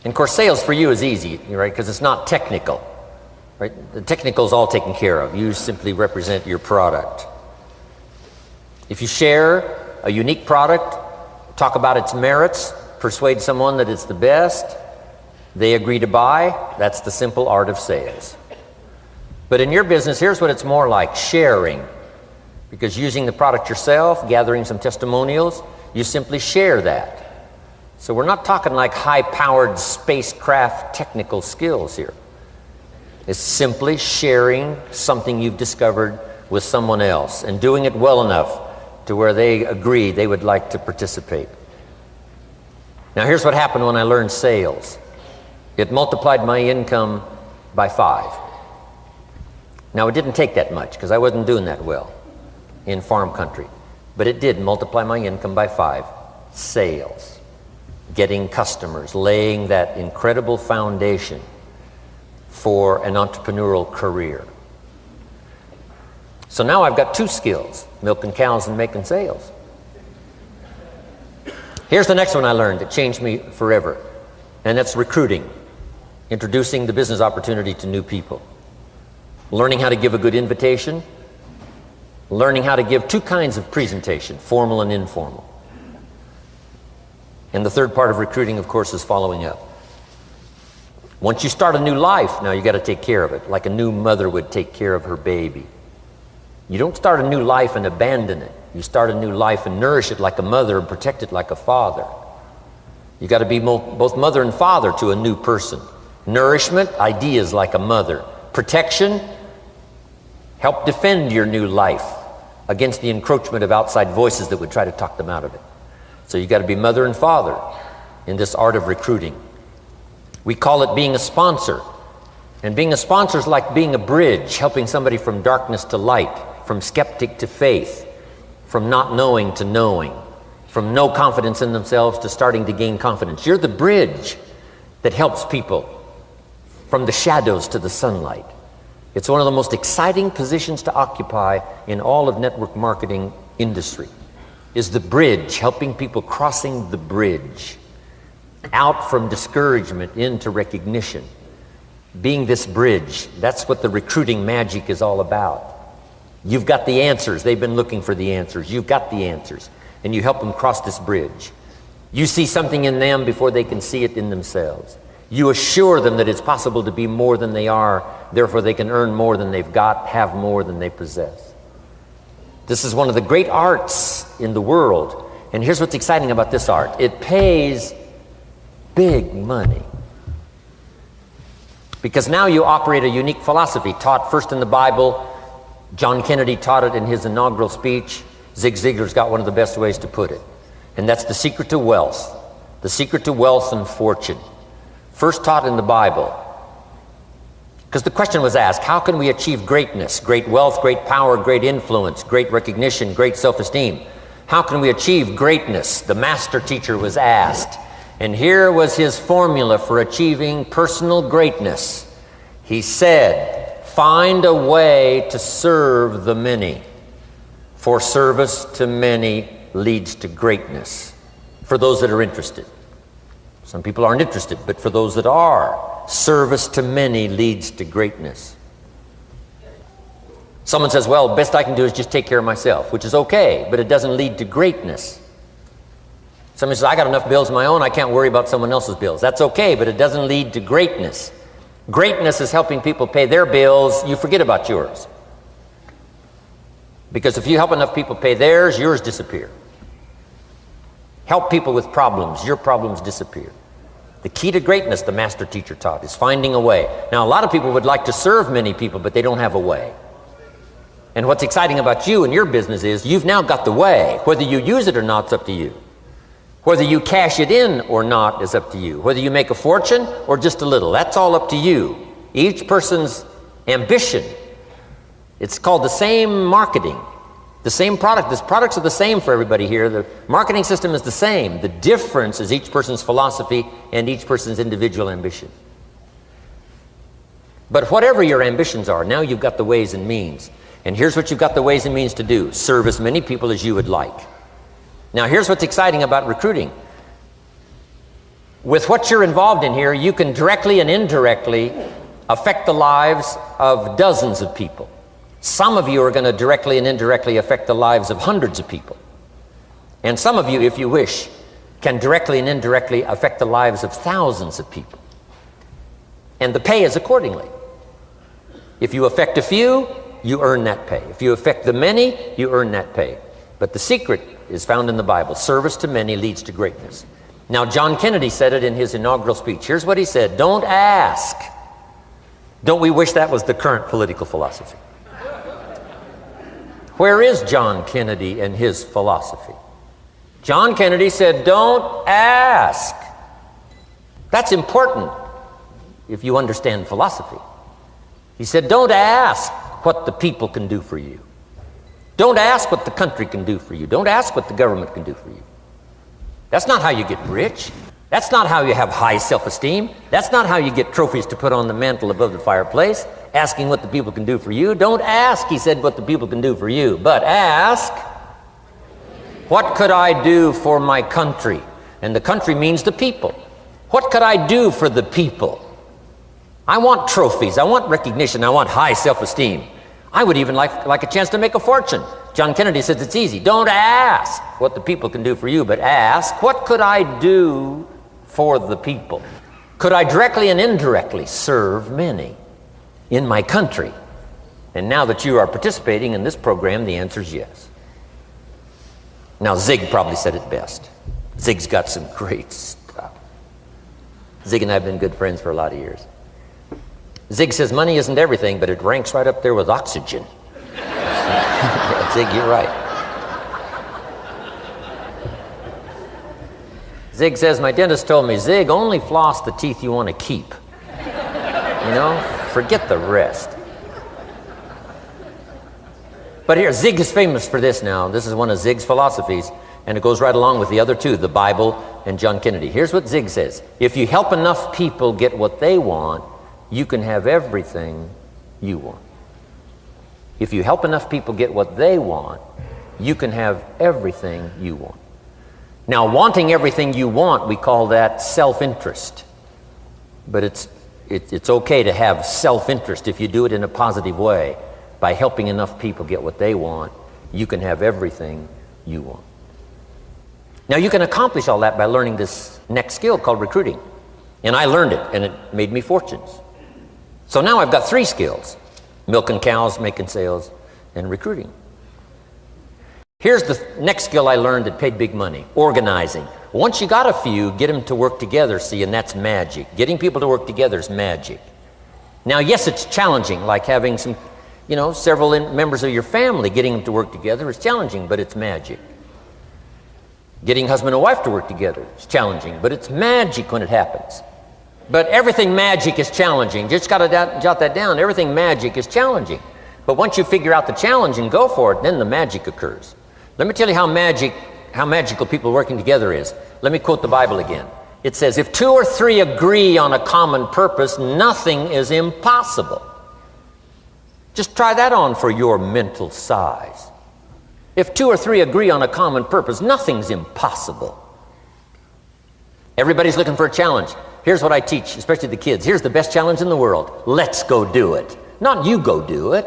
And of course, sales for you is easy, right? Because it's not technical, right? The technical is all taken care of. You simply represent your product. If you share a unique product, talk about its merits, persuade someone that it's the best, they agree to buy, that's the simple art of sales. But in your business, here's what it's more like: sharing. Because using the product yourself, gathering some testimonials, you simply share that. So we're not talking like high-powered spacecraft technical skills here. It's simply sharing something you've discovered with someone else and doing it well enough to where they agree they would like to participate. Now here's what happened when I learned sales. It multiplied my income by 5. Now it didn't take that much because I wasn't doing that well in farm country, but it did multiply my income by 5. Sales, getting customers, laying that incredible foundation for an entrepreneurial career. So now I've got 2 skills: milking cows and making sales. Here's the next one I learned that changed me forever, and that's recruiting, introducing the business opportunity to new people, learning how to give a good invitation, learning how to give 2 kinds of presentation, formal and informal. And the third part of recruiting, of course, is following up. Once you start a new life, now you got to take care of it, like a new mother would take care of her baby. You don't start a new life and abandon it. You start a new life and nourish it like a mother and protect it like a father. You got to be both mother and father to a new person. Nourishment, ideas like a mother. Protection, help defend your new life against the encroachment of outside voices that would try to talk them out of it. So you got to be mother and father in this art of recruiting. We call it being a sponsor. And being a sponsor is like being a bridge, helping somebody from darkness to light, from skeptic to faith, from not knowing to knowing, from no confidence in themselves to starting to gain confidence. You're the bridge that helps people from the shadows to the sunlight. It's one of the most exciting positions to occupy in all of network marketing industry, is the bridge, helping people crossing the bridge out from discouragement into recognition. Being this bridge, that's what the recruiting magic is all about. You've got the answers. They've been looking for the answers. You've got the answers, and you help them cross this bridge. You see something in them before they can see it in themselves. You assure them that it's possible to be more than they are, therefore they can earn more than they've got, have more than they possess. This is one of the great arts in the world, and here's what's exciting about this art. It pays big money. Because now you operate a unique philosophy taught first in the Bible. John Kennedy taught it in his inaugural speech. Zig Ziglar's got one of the best ways to put it. And that's the secret to wealth. The secret to wealth and fortune. First taught in the Bible. Because the question was asked, how can we achieve greatness, great wealth, great power, great influence, great recognition, great self-esteem? How can we achieve greatness? The master teacher was asked. And here was his formula for achieving personal greatness. He said, find a way to serve the many, for service to many leads to greatness. For those that are interested. Some people aren't interested, but for those that are, service to many leads to greatness. Someone says, well, best I can do is just take care of myself, which is okay, but it doesn't lead to greatness. Somebody says, I got enough bills of my own, I can't worry about someone else's bills. That's okay, but it doesn't lead to greatness. Greatness is helping people pay their bills, you forget about yours. Because if you help enough people pay theirs, yours disappear. Help people with problems, your problems disappear. The key to greatness, the master teacher taught, is finding a way. Now, a lot of people would like to serve many people, but they don't have a way. And what's exciting about you and your business is you've now got the way. Whether you use it or not, it's up to you. Whether you cash it in or not is up to you. Whether you make a fortune or just a little, that's all up to you. Each person's ambition, it's called the same marketing, the same product. The products are the same for everybody here. The marketing system is the same. The difference is each person's philosophy and each person's individual ambition. But whatever your ambitions are, now you've got the ways and means. And here's what you've got the ways and means to do. Serve as many people as you would like. Now, here's what's exciting about recruiting. With what you're involved in here, you can directly and indirectly affect the lives of dozens of people. Some of you are going to directly and indirectly affect the lives of hundreds of people. And some of you, if you wish, can directly and indirectly affect the lives of thousands of people. And the pay is accordingly. If you affect a few, you earn that pay. If you affect the many, you earn that pay. But the secret is found in the Bible. Service to many leads to greatness. Now, John Kennedy said it in his inaugural speech. Here's what he said: don't ask. Don't we wish that was the current political philosophy? Where is John Kennedy and his philosophy? John Kennedy said, don't ask. That's important if you understand philosophy. He said, don't ask what the people can do for you. Don't ask what the country can do for you. Don't ask what the government can do for you. That's not how you get rich. That's not how you have high self-esteem. That's not how you get trophies to put on the mantle above the fireplace, asking what the people can do for you. Don't ask, he said, what the people can do for you, but ask, what could I do for my country? And the country means the people. What could I do for the people? I want trophies. I want recognition. I want high self-esteem. I would even like a chance to make a fortune. John Kennedy says it's easy. Don't ask what the people can do for you, but ask, what could I do for the people? Could I directly and indirectly serve many in my country? And now that you are participating in this program, the answer is yes. Now, Zig probably said it best. Zig's got some great stuff. Zig and I have been good friends for a lot of years. Zig says money isn't everything, but it ranks right up there with oxygen. Zig, you're right. Zig says, my dentist told me, Zig, only floss the teeth you want to keep. You know, forget the rest. But here, Zig is famous for this now. This is one of Zig's philosophies, and it goes right along with the other two, the Bible and John Kennedy. Here's what Zig says: if you help enough people get what they want, you can have everything you want. If you help enough people get what they want, you can have everything you want. Now, wanting everything you want, we call that self-interest. But it's okay to have self-interest if you do it in a positive way. By helping enough people get what they want, you can have everything you want. Now, you can accomplish all that by learning this next skill called recruiting. And I learned it, and it made me fortunes. So now I've got 3 skills: milking cows, making sales, and recruiting. Here's the next skill I learned that paid big money: organizing. Once you got a few, get them to work together, see, and that's magic. Getting people to work together is magic. Now, yes, it's challenging, like having several members of your family. Getting them to work together is challenging, but it's magic. Getting husband and wife to work together is challenging, but it's magic when it happens. But everything magic is challenging. Just got to jot that down. Everything magic is challenging. But once you figure out the challenge and go for it, then the magic occurs. Let me tell you how magical people working together is. Let me quote the Bible again. It says, if 2 or 3 agree on a common purpose, nothing is impossible. Just try that on for your mental size. If 2 or 3 agree on a common purpose, nothing's impossible. Everybody's looking for a challenge. Here's what I teach, especially the kids. Here's the best challenge in the world. Let's go do it. Not you go do it.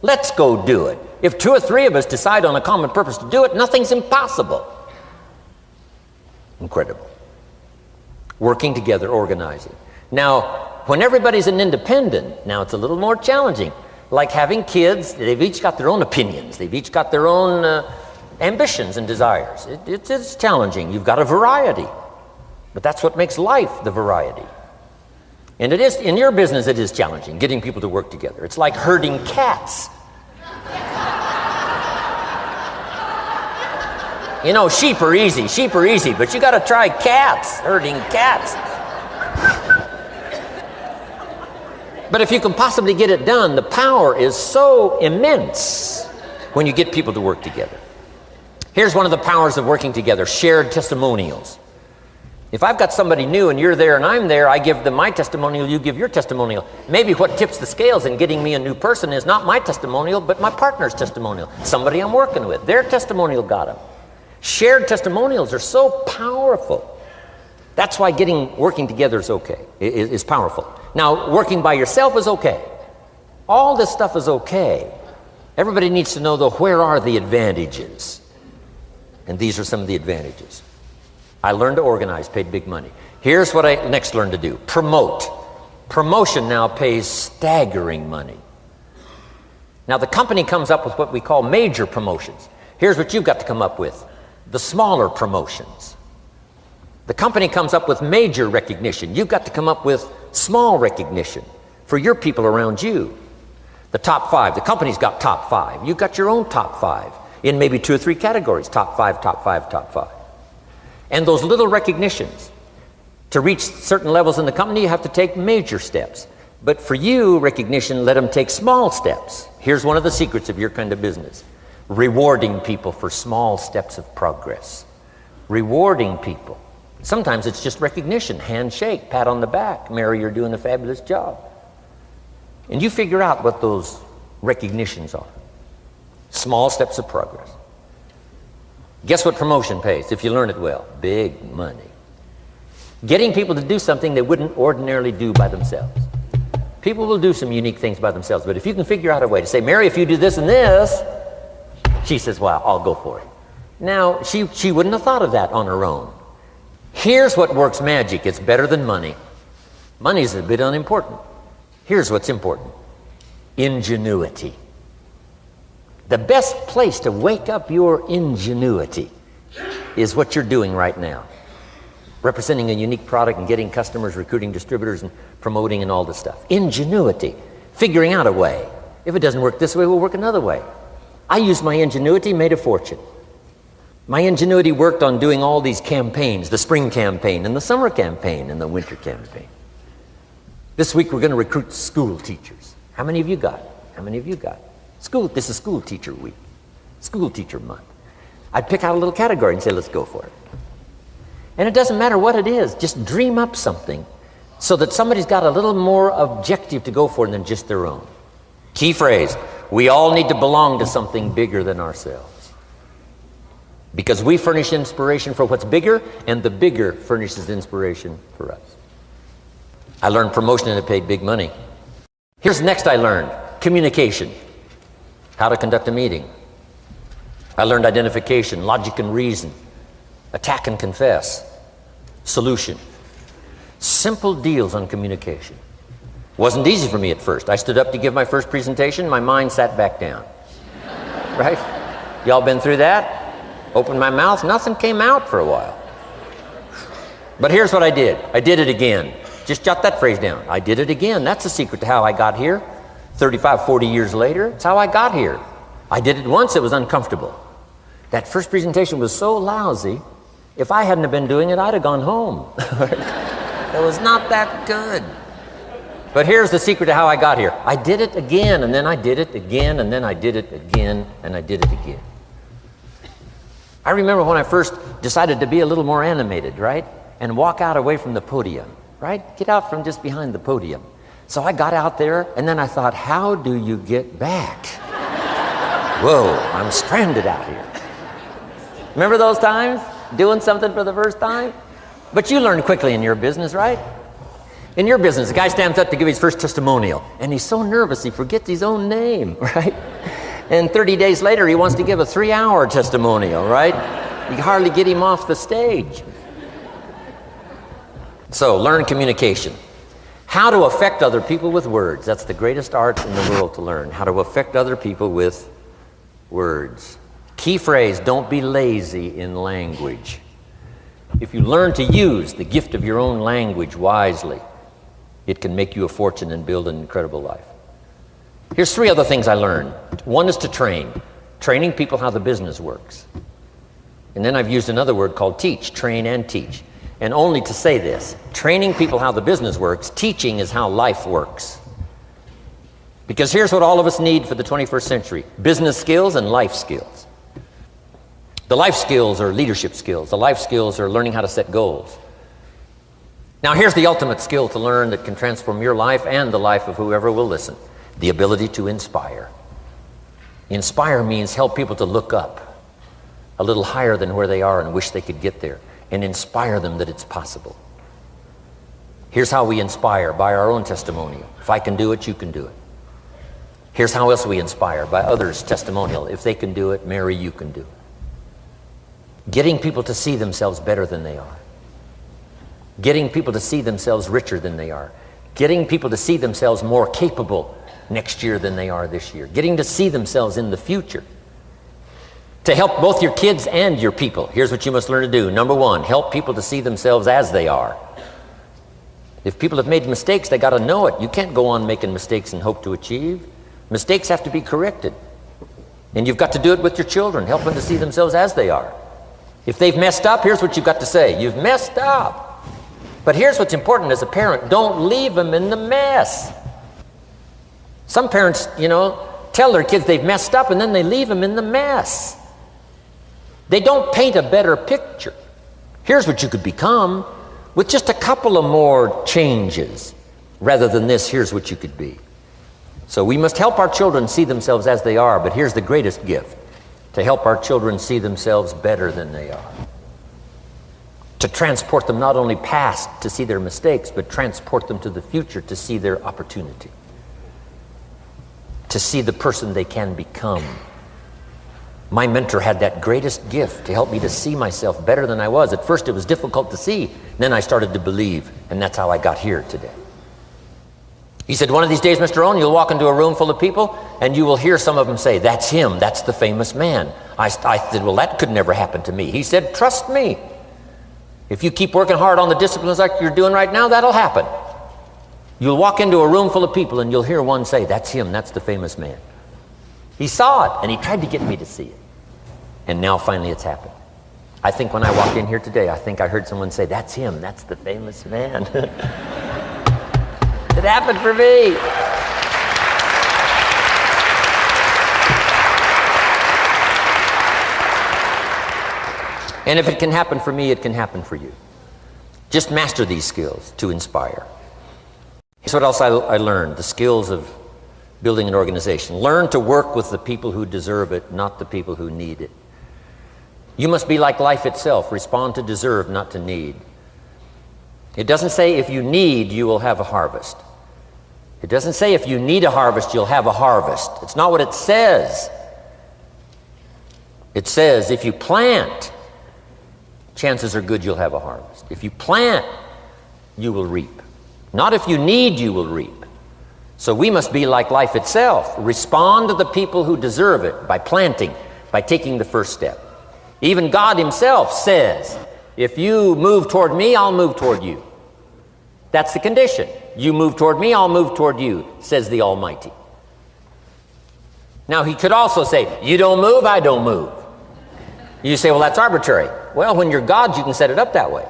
Let's go do it. If 2 or 3 of us decide on a common purpose to do it, nothing's impossible. Incredible. Working together, organizing. Now, when everybody's an independent, now it's a little more challenging. Like having kids, they've each got their own opinions. They've each got their own ambitions and desires. It's challenging. You've got a variety. But that's what makes life the variety. And it is, in your business, it is challenging, getting people to work together. It's like herding cats. You know, sheep are easy, but you got to try cats, herding cats. But if you can possibly get it done, the power is so immense when you get people to work together. Here's one of the powers of working together: shared testimonials. If I've got somebody new and you're there and I'm there, I give them my testimonial, you give your testimonial. Maybe what tips the scales in getting me a new person is not my testimonial, but my partner's testimonial. Somebody I'm working with, their testimonial got them. Shared testimonials are so powerful. That's why working together is okay, is powerful. Now, working by yourself is okay. All this stuff is okay. Everybody needs to know, though, where are the advantages? And these are some of the advantages. I learned to organize, paid big money. Here's what I next learned to do: promote. Promotion now pays staggering money. Now, the company comes up with what we call major promotions. Here's what you've got to come up with: the smaller promotions. The company comes up with major recognition. You've got to come up with small recognition for your people around you. The top 5. The company's got top 5. You've got your own top 5 in maybe 2 or 3 categories: top 5, top 5, top 5. And those little recognitions, to reach certain levels in the company, you have to take major steps. But for you, recognition, let them take small steps. Here's one of the secrets of your kind of business: rewarding people for small steps of progress. Rewarding people. Sometimes it's just recognition, handshake, pat on the back: Mary, you're doing a fabulous job. And you figure out what those recognitions are. Small steps of progress. Guess what promotion pays if you learn it well? Big money. Getting people to do something they wouldn't ordinarily do by themselves. People will do some unique things by themselves, but if you can figure out a way to say, Mary, if you do this and this, she says, well, I'll go for it. Now, she wouldn't have thought of that on her own. Here's what works magic. It's better than money. Money's a bit unimportant. Here's what's important: ingenuity. The best place to wake up your ingenuity is what you're doing right now. Representing a unique product and getting customers, recruiting distributors, and promoting and all this stuff. Ingenuity. Figuring out a way. If it doesn't work this way, we'll work another way. I used my ingenuity, made a fortune. My ingenuity worked on doing all these campaigns: the spring campaign and the summer campaign and the winter campaign. This week we're going to recruit school teachers. How many of you got? How many of you got? This is school teacher week, school teacher month. I'd pick out a little category and say, let's go for it. And it doesn't matter what it is, just dream up something so that somebody's got a little more objective to go for than just their own. Key phrase: we all need to belong to something bigger than ourselves. Because we furnish inspiration for what's bigger, and the bigger furnishes inspiration for us. I learned promotion and it paid big money. Here's the next I learned: communication. How to conduct a meeting. I learned identification, logic and reason, attack and confess, solution. Simple deals on communication. Wasn't easy for me at first. I stood up to give my first presentation, my mind sat back down. Right? Y'all been through that? Opened my mouth, nothing came out for a while. But here's what I did. I did it again. Just jot that phrase down. I did it again. That's the secret to how I got here. 35, 40 years later, it's how I got here. I did it once, it was uncomfortable. That first presentation was so lousy, if I hadn't have been doing it, I'd have gone home. It was not that good. But here's the secret to how I got here. I did it again, and then I did it again, and then I did it again, and I did it again. I remember when I first decided to be a little more animated, right? And walk out away from the podium, right? Get out from just behind the podium. So I got out there, and then I thought, how do you get back? Whoa, I'm stranded out here. Remember those times? Doing something for the first time? But you learn quickly in your business, right? In your business, a guy stands up to give his first testimonial, and he's so nervous he forgets his own name, right? And 30 days later, he wants to give a 3-hour testimonial, right? You hardly get him off the stage. So, learn communication. How to affect other people with words. That's the greatest art in the world to learn. How to affect other people with words. Key phrase: don't be lazy in language. If you learn to use the gift of your own language wisely, it can make you a fortune and build an incredible life. Here's 3 other things I learned. One is to train. Training people how the business works. And then I've used another word called teach, train and teach. And only to say this, training people how the business works, teaching is how life works. Because here's what all of us need for the 21st century: business skills and life skills. The life skills are leadership skills. The life skills are learning how to set goals. Now here's the ultimate skill to learn that can transform your life and the life of whoever will listen: the ability to inspire. Inspire means help people to look up a little higher than where they are and wish they could get there, and inspire them that it's possible. Here's how we inspire: by our own testimonial. If I can do it, you can do it. Here's how else we inspire: by others' testimonial. If they can do it, Mary, you can do it. Getting people to see themselves better than they are. Getting people to see themselves richer than they are. Getting people to see themselves more capable next year than they are this year. Getting to see themselves in the future. To help both your kids and your people, here's what you must learn to do. Number 1, help people to see themselves as they are. If people have made mistakes, they got to know it. You can't go on making mistakes and hope to achieve. Mistakes have to be corrected. And you've got to do it with your children. Help them to see themselves as they are. If they've messed up, here's what you've got to say: you've messed up. But here's what's important as a parent: don't leave them in the mess. Some parents, tell their kids they've messed up and then they leave them in the mess. They don't paint a better picture. Here's what you could become with just a couple of more changes. Rather than this, here's what you could be. So we must help our children see themselves as they are, but here's the greatest gift: to help our children see themselves better than they are. To transport them not only past to see their mistakes, but transport them to the future to see their opportunity. To see the person they can become. My mentor had that greatest gift to help me to see myself better than I was. At first it was difficult to see, then I started to believe, and that's how I got here today. He said, one of these days, Mr. Rohn, you'll walk into a room full of people and you will hear some of them say, "That's him, that's the famous man." I said, well, that could never happen to me. He said, trust me. If you keep working hard on the disciplines like you're doing right now, that'll happen. You'll walk into a room full of people and you'll hear one say, "That's him, that's the famous man." He saw it and he tried to get me to see it. And now finally it's happened. I think when I walked in here today, I think I heard someone say, "That's him, that's the famous man." It happened for me. And if it can happen for me, it can happen for you. Just master these skills to inspire. Here's what else I learned: the skills of building an organization. Learn to work with the people who deserve it, not the people who need it. You must be like life itself. Respond to deserve, not to need. It doesn't say if you need, you will have a harvest. It doesn't say if you need a harvest, you'll have a harvest. It's not what it says. It says if you plant, chances are good you'll have a harvest. If you plant, you will reap. Not if you need, you will reap. So we must be like life itself. Respond to the people who deserve it by planting, by taking the first step. Even God himself says, if you move toward me, I'll move toward you. That's the condition. You move toward me, I'll move toward you, says the Almighty. Now he could also say, you don't move, I don't move. You say, well, that's arbitrary. Well, when you're God, you can set it up that way.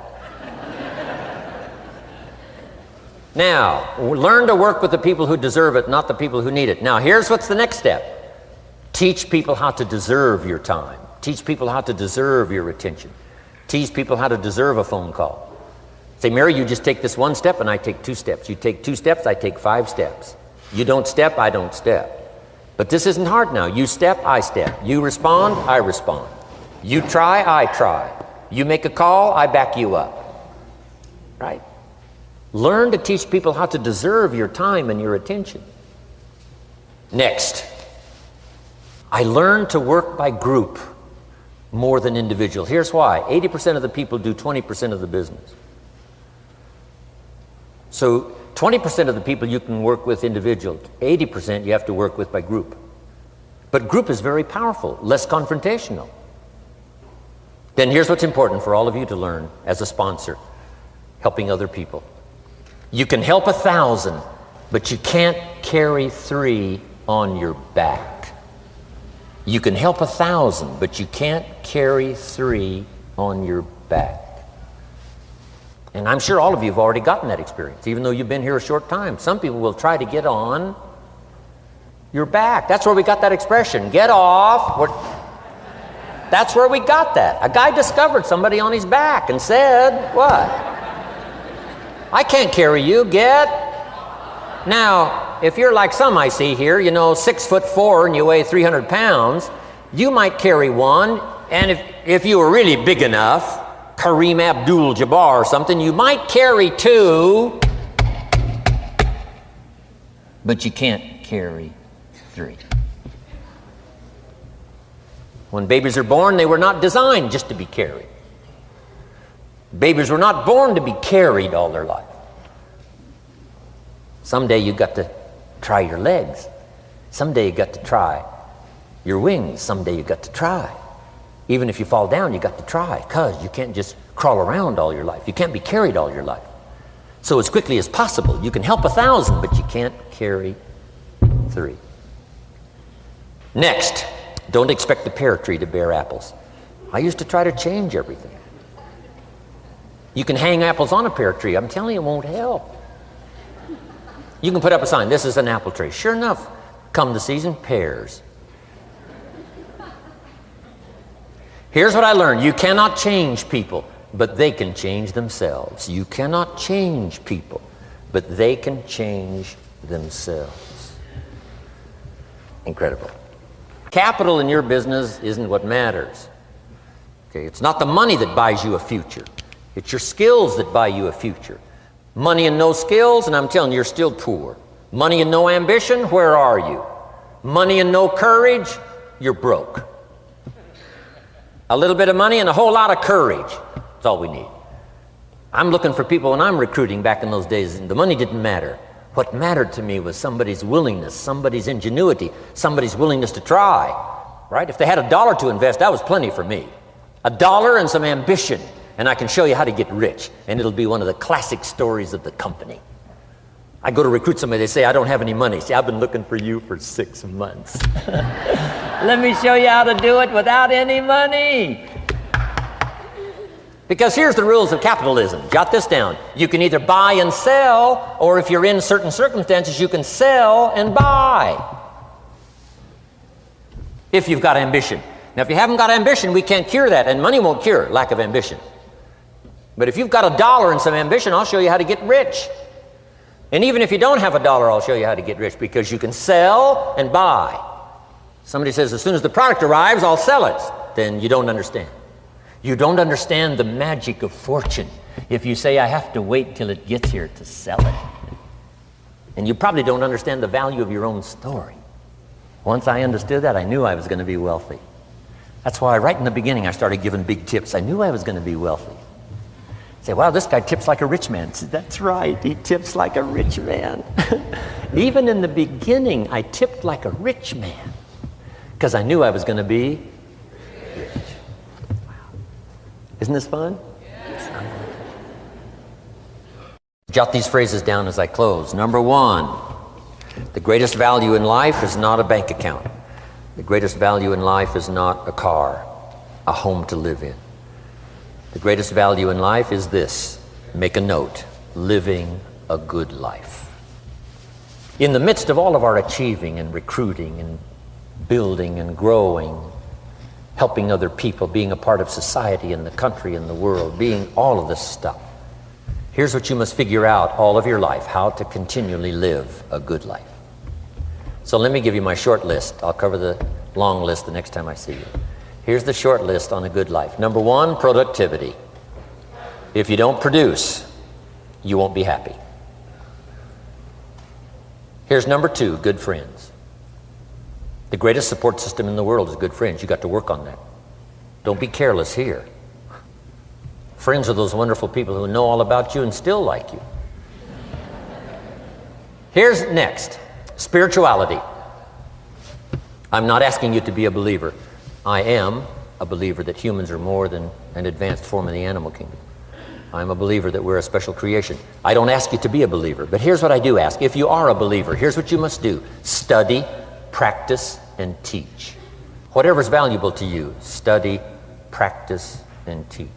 Now, learn to work with the people who deserve it, not the people who need it. Now, here's what's the next step. Teach people how to deserve your time. Teach people how to deserve your attention. Teach people how to deserve a phone call. Say, Mary, you just take this one step and I take 2 steps. You take 2 steps, I take 5 steps. You don't step, I don't step. But this isn't hard now. You step, I step. You respond, I respond. You try, I try. You make a call, I back you up. Right? Learn to teach people how to deserve your time and your attention. Next, I learned to work by group more than individual. Here's why. 80% of the people do 20% of the business. So 20% of the people you can work with individual, 80% you have to work with by group. But group is very powerful, less confrontational. Then here's what's important for all of you to learn as a sponsor, helping other people. You can help 1,000, but you can't carry 3 on your back. You can help 1,000, but you can't carry 3 on your back. And I'm sure all of you have already gotten that experience, even though you've been here a short time. Some people will try to get on your back. That's where we got that expression, get off. That's where we got that. A guy discovered somebody on his back and said, what? I can't carry you, get. Now, if you're like some I see here, 6'4" and you weigh 300 pounds, you might carry one, and if you were really big enough, Kareem Abdul-Jabbar or something, you might carry 2, but you can't carry 3. When babies are born, they were not designed just to be carried. Babies were not born to be carried all their life. Someday you got to try your legs. Someday you got to try your wings. Someday you got to try. Even if you fall down, you got to try, because you can't just crawl around all your life. You can't be carried all your life. So as quickly as possible, you can help 1,000, but you can't carry 3. Next, don't expect the pear tree to bear apples. I used to try to change everything. You can hang apples on a pear tree. I'm telling you, it won't help. You can put up a sign, this is an apple tree. Sure enough, come the season, pears. Here's what I learned. You cannot change people, but they can change themselves. You cannot change people, but they can change themselves. Incredible. Capital in your business isn't what matters. Okay, it's not the money that buys you a future. It's your skills that buy you a future. Money and no skills, and I'm telling you, you're still poor. Money and no ambition, where are you? Money and no courage, you're broke. A little bit of money and a whole lot of courage. That's all we need. I'm looking for people when I'm recruiting back in those days, and the money didn't matter. What mattered to me was somebody's willingness, somebody's ingenuity, somebody's willingness to try, right? If they had $1 to invest, that was plenty for me. $1 and some ambition, and I can show you how to get rich, and it'll be one of the classic stories of the company. I go to recruit somebody, they say, I don't have any money. See, I've been looking for you for 6 months. Let me show you how to do it without any money. Because here's the rules of capitalism. Jot this down. You can either buy and sell, or if you're in certain circumstances, you can sell and buy. If you've got ambition. Now, if you haven't got ambition, we can't cure that, and money won't cure lack of ambition. But if you've got $1 and some ambition, I'll show you how to get rich. And even if you don't have $1, I'll show you how to get rich, because you can sell and buy. Somebody says, as soon as the product arrives, I'll sell it. Then you don't understand. You don't understand the magic of fortune if you say, I have to wait till it gets here to sell it. And you probably don't understand the value of your own story. Once I understood that, I knew I was going to be wealthy. That's why right in the beginning, I started giving big tips. I knew I was going to be wealthy. Say, wow, this guy tips like a rich man. Say, that's right, he tips like a rich man. Even in the beginning, I tipped like a rich man, because I knew I was going to be rich. Wow. Isn't this fun? Yes. Jot these phrases down as I close. Number 1, the greatest value in life is not a bank account. The greatest value in life is not a car, a home to live in. The greatest value in life is this. Make a note. Living a good life. In the midst of all of our achieving and recruiting and building and growing, helping other people, being a part of society and the country and the world, being all of this stuff, here's what you must figure out all of your life, how to continually live a good life. So let me give you my short list. I'll cover the long list the next time I see you. Here's the short list on a good life. Number 1, productivity. If you don't produce, you won't be happy. Here's number 2, good friends. The greatest support system in the world is good friends. You got to work on that. Don't be careless here. Friends are those wonderful people who know all about you and still like you. Here's next, spirituality. I'm not asking you to be a believer. I am a believer that humans are more than an advanced form of the animal kingdom. I'm a believer that we're a special creation. I don't ask you to be a believer, but here's what I do ask. If you are a believer, here's what you must do. Study, practice, and teach. Whatever's valuable to you, study, practice, and teach.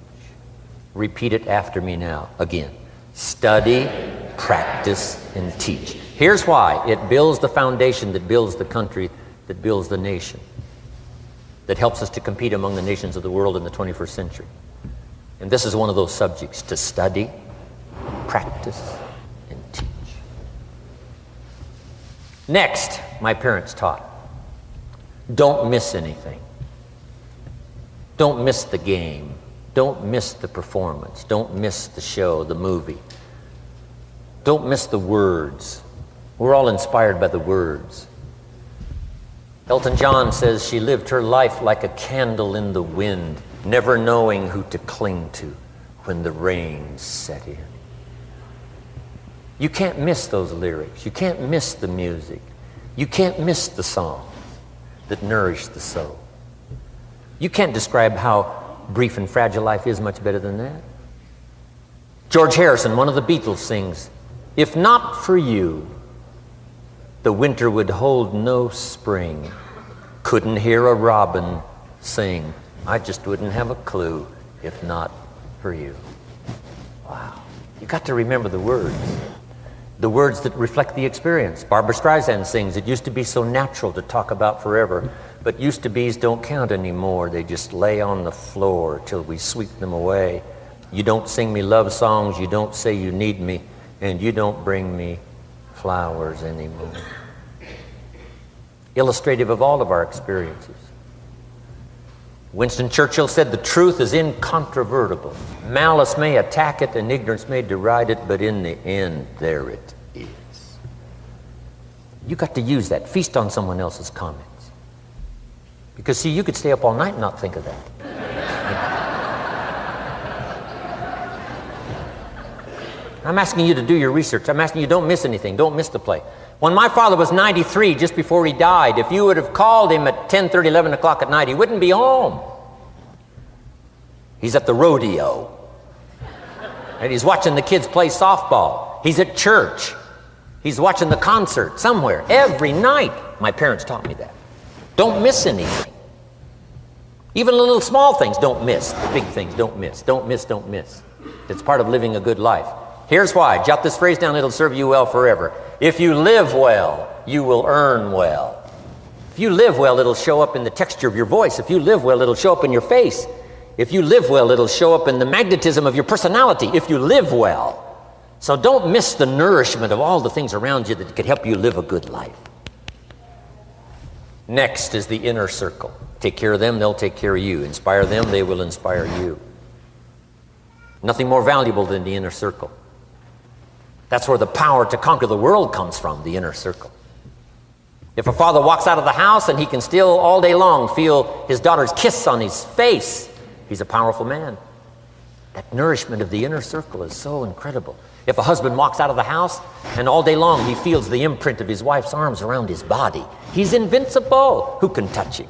Repeat it after me now, again. Study, practice, and teach. Here's why. It builds the foundation that builds the country, that builds the nation, that helps us to compete among the nations of the world in the 21st century. And this is one of those subjects, to study, practice, and teach. Next, my parents taught, don't miss anything. Don't miss the game. Don't miss the performance. Don't miss the show, the movie. Don't miss the words. We're all inspired by the words. Elton John says she lived her life like a candle in the wind, never knowing who to cling to when the rain set in. You can't miss those lyrics. You can't miss the music. You can't miss the songs that nourish the soul. You can't describe how brief and fragile life is much better than that. George Harrison, one of the Beatles, sings, "If not for you, the winter would hold no spring. Couldn't hear a robin sing. I just wouldn't have a clue if not for you." Wow. You got to remember the words that reflect the experience. Barbra Streisand sings, "It used to be so natural to talk about forever, but used to be's don't count anymore. They just lay on the floor till we sweep them away. You don't sing me love songs, you don't say you need me, and you don't bring me flowers anymore." Illustrative of all of our experiences. Winston Churchill said, "The truth is incontrovertible. Malice may attack it and ignorance may deride it, but in the end, there it is." You got to use that. Feast on someone else's comments. Because, see, you could stay up all night and not think of that. I'm asking you to do your research. I'm asking you, don't miss anything. Don't miss the play. When my father was 93, just before he died, if you would have called him at 10:30, 11 o'clock at night, he wouldn't be home. He's at the rodeo. And he's watching the kids play softball. He's at church. He's watching the concert somewhere every night. My parents taught me that. Don't miss anything. Even the little small things, don't miss. The big things, don't miss. Don't miss, don't miss. It's part of living a good life. Here's why. Jot this phrase down. It'll serve you well forever. If you live well, you will earn well. If you live well, it'll show up in the texture of your voice. If you live well, it'll show up in your face. If you live well, it'll show up in the magnetism of your personality. If you live well. So don't miss the nourishment of all the things around you that could help you live a good life. Next is the inner circle. Take care of them, they'll take care of you. Inspire them, they will inspire you. Nothing more valuable than the inner circle. That's where the power to conquer the world comes from, the inner circle. If a father walks out of the house and he can still all day long feel his daughter's kiss on his face, he's a powerful man. That nourishment of the inner circle is so incredible. If a husband walks out of the house and all day long he feels the imprint of his wife's arms around his body, he's invincible. Who can touch him?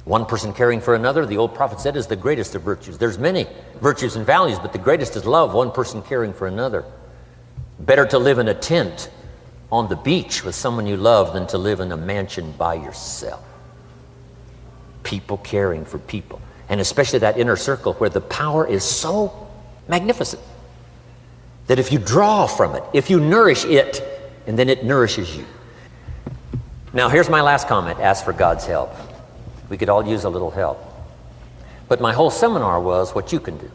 One person caring for another, the old prophet said, is the greatest of virtues. There's many virtues and values, but the greatest is love, one person caring for another. Better to live in a tent on the beach with someone you love than to live in a mansion by yourself. People caring for people. And especially that inner circle where the power is so magnificent that if you draw from it, if you nourish it, and then it nourishes you. Now here's my last comment. Ask for God's help. We could all use a little help. But my whole seminar was what you can do.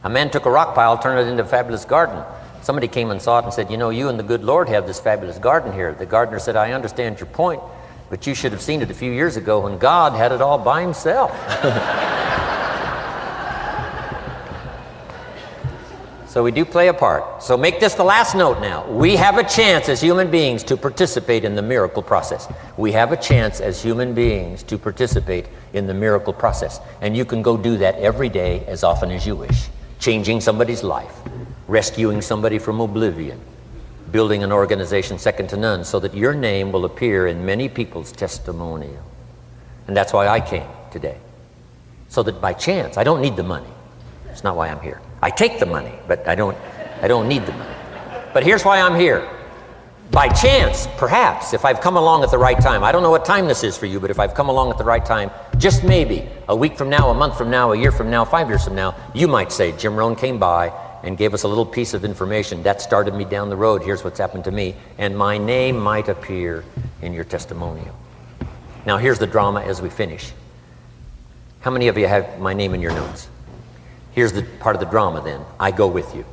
A man took a rock pile, turned it into a fabulous garden. Somebody came and saw it and said, "You know, you and the good Lord have this fabulous garden here." The gardener said, "I understand your point, but you should have seen it a few years ago when God had it all by himself." So we do play a part. So make this the last note now. We have a chance as human beings to participate in the miracle process. We have a chance as human beings to participate in the miracle process. And you can go do that every day as often as you wish. Changing somebody's life. Rescuing somebody from oblivion. Building an organization second to none so that your name will appear in many people's testimonial. And that's why I came today. so that by chance, I don't need the money. It's not why I'm here. I take the money, but I don't need the money. But here's why I'm here. By chance, perhaps, if I've come along at the right time, I don't know what time this is for you, but if I've come along at the right time, just maybe, a week from now, a month from now, a year from now, 5 years from now, you might say, Jim Rohn came by and gave us a little piece of information. That started me down the road. Here's what's happened to me. And my name might appear in your testimonial. Now, here's the drama as we finish. How many of you have my name in your notes? Here's the part of the drama then. I go with you.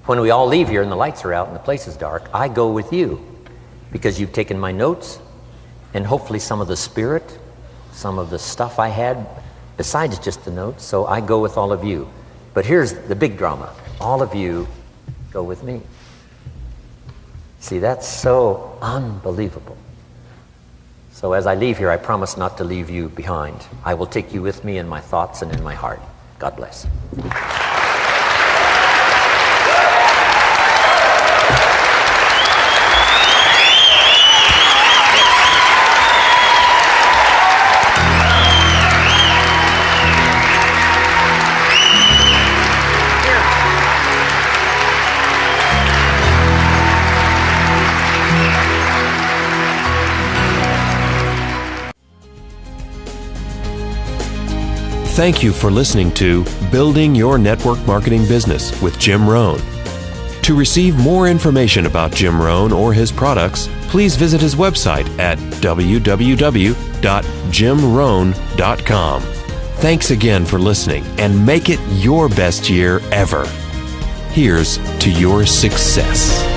When we all leave here and the lights are out and the place is dark, I go with you because you've taken my notes and hopefully some of the spirit, some of the stuff I had besides just the notes. So I go with all of you. But here's the big drama. All of you go with me. See, that's so unbelievable. So as I leave here, I promise not to leave you behind. I will take you with me in my thoughts and in my heart. God bless. Thank you for listening to Building Your Network Marketing Business with Jim Rohn. To receive more information about Jim Rohn or his products, please visit his website at www.jimrohn.com. Thanks again for listening, and make it your best year ever. Here's to your success.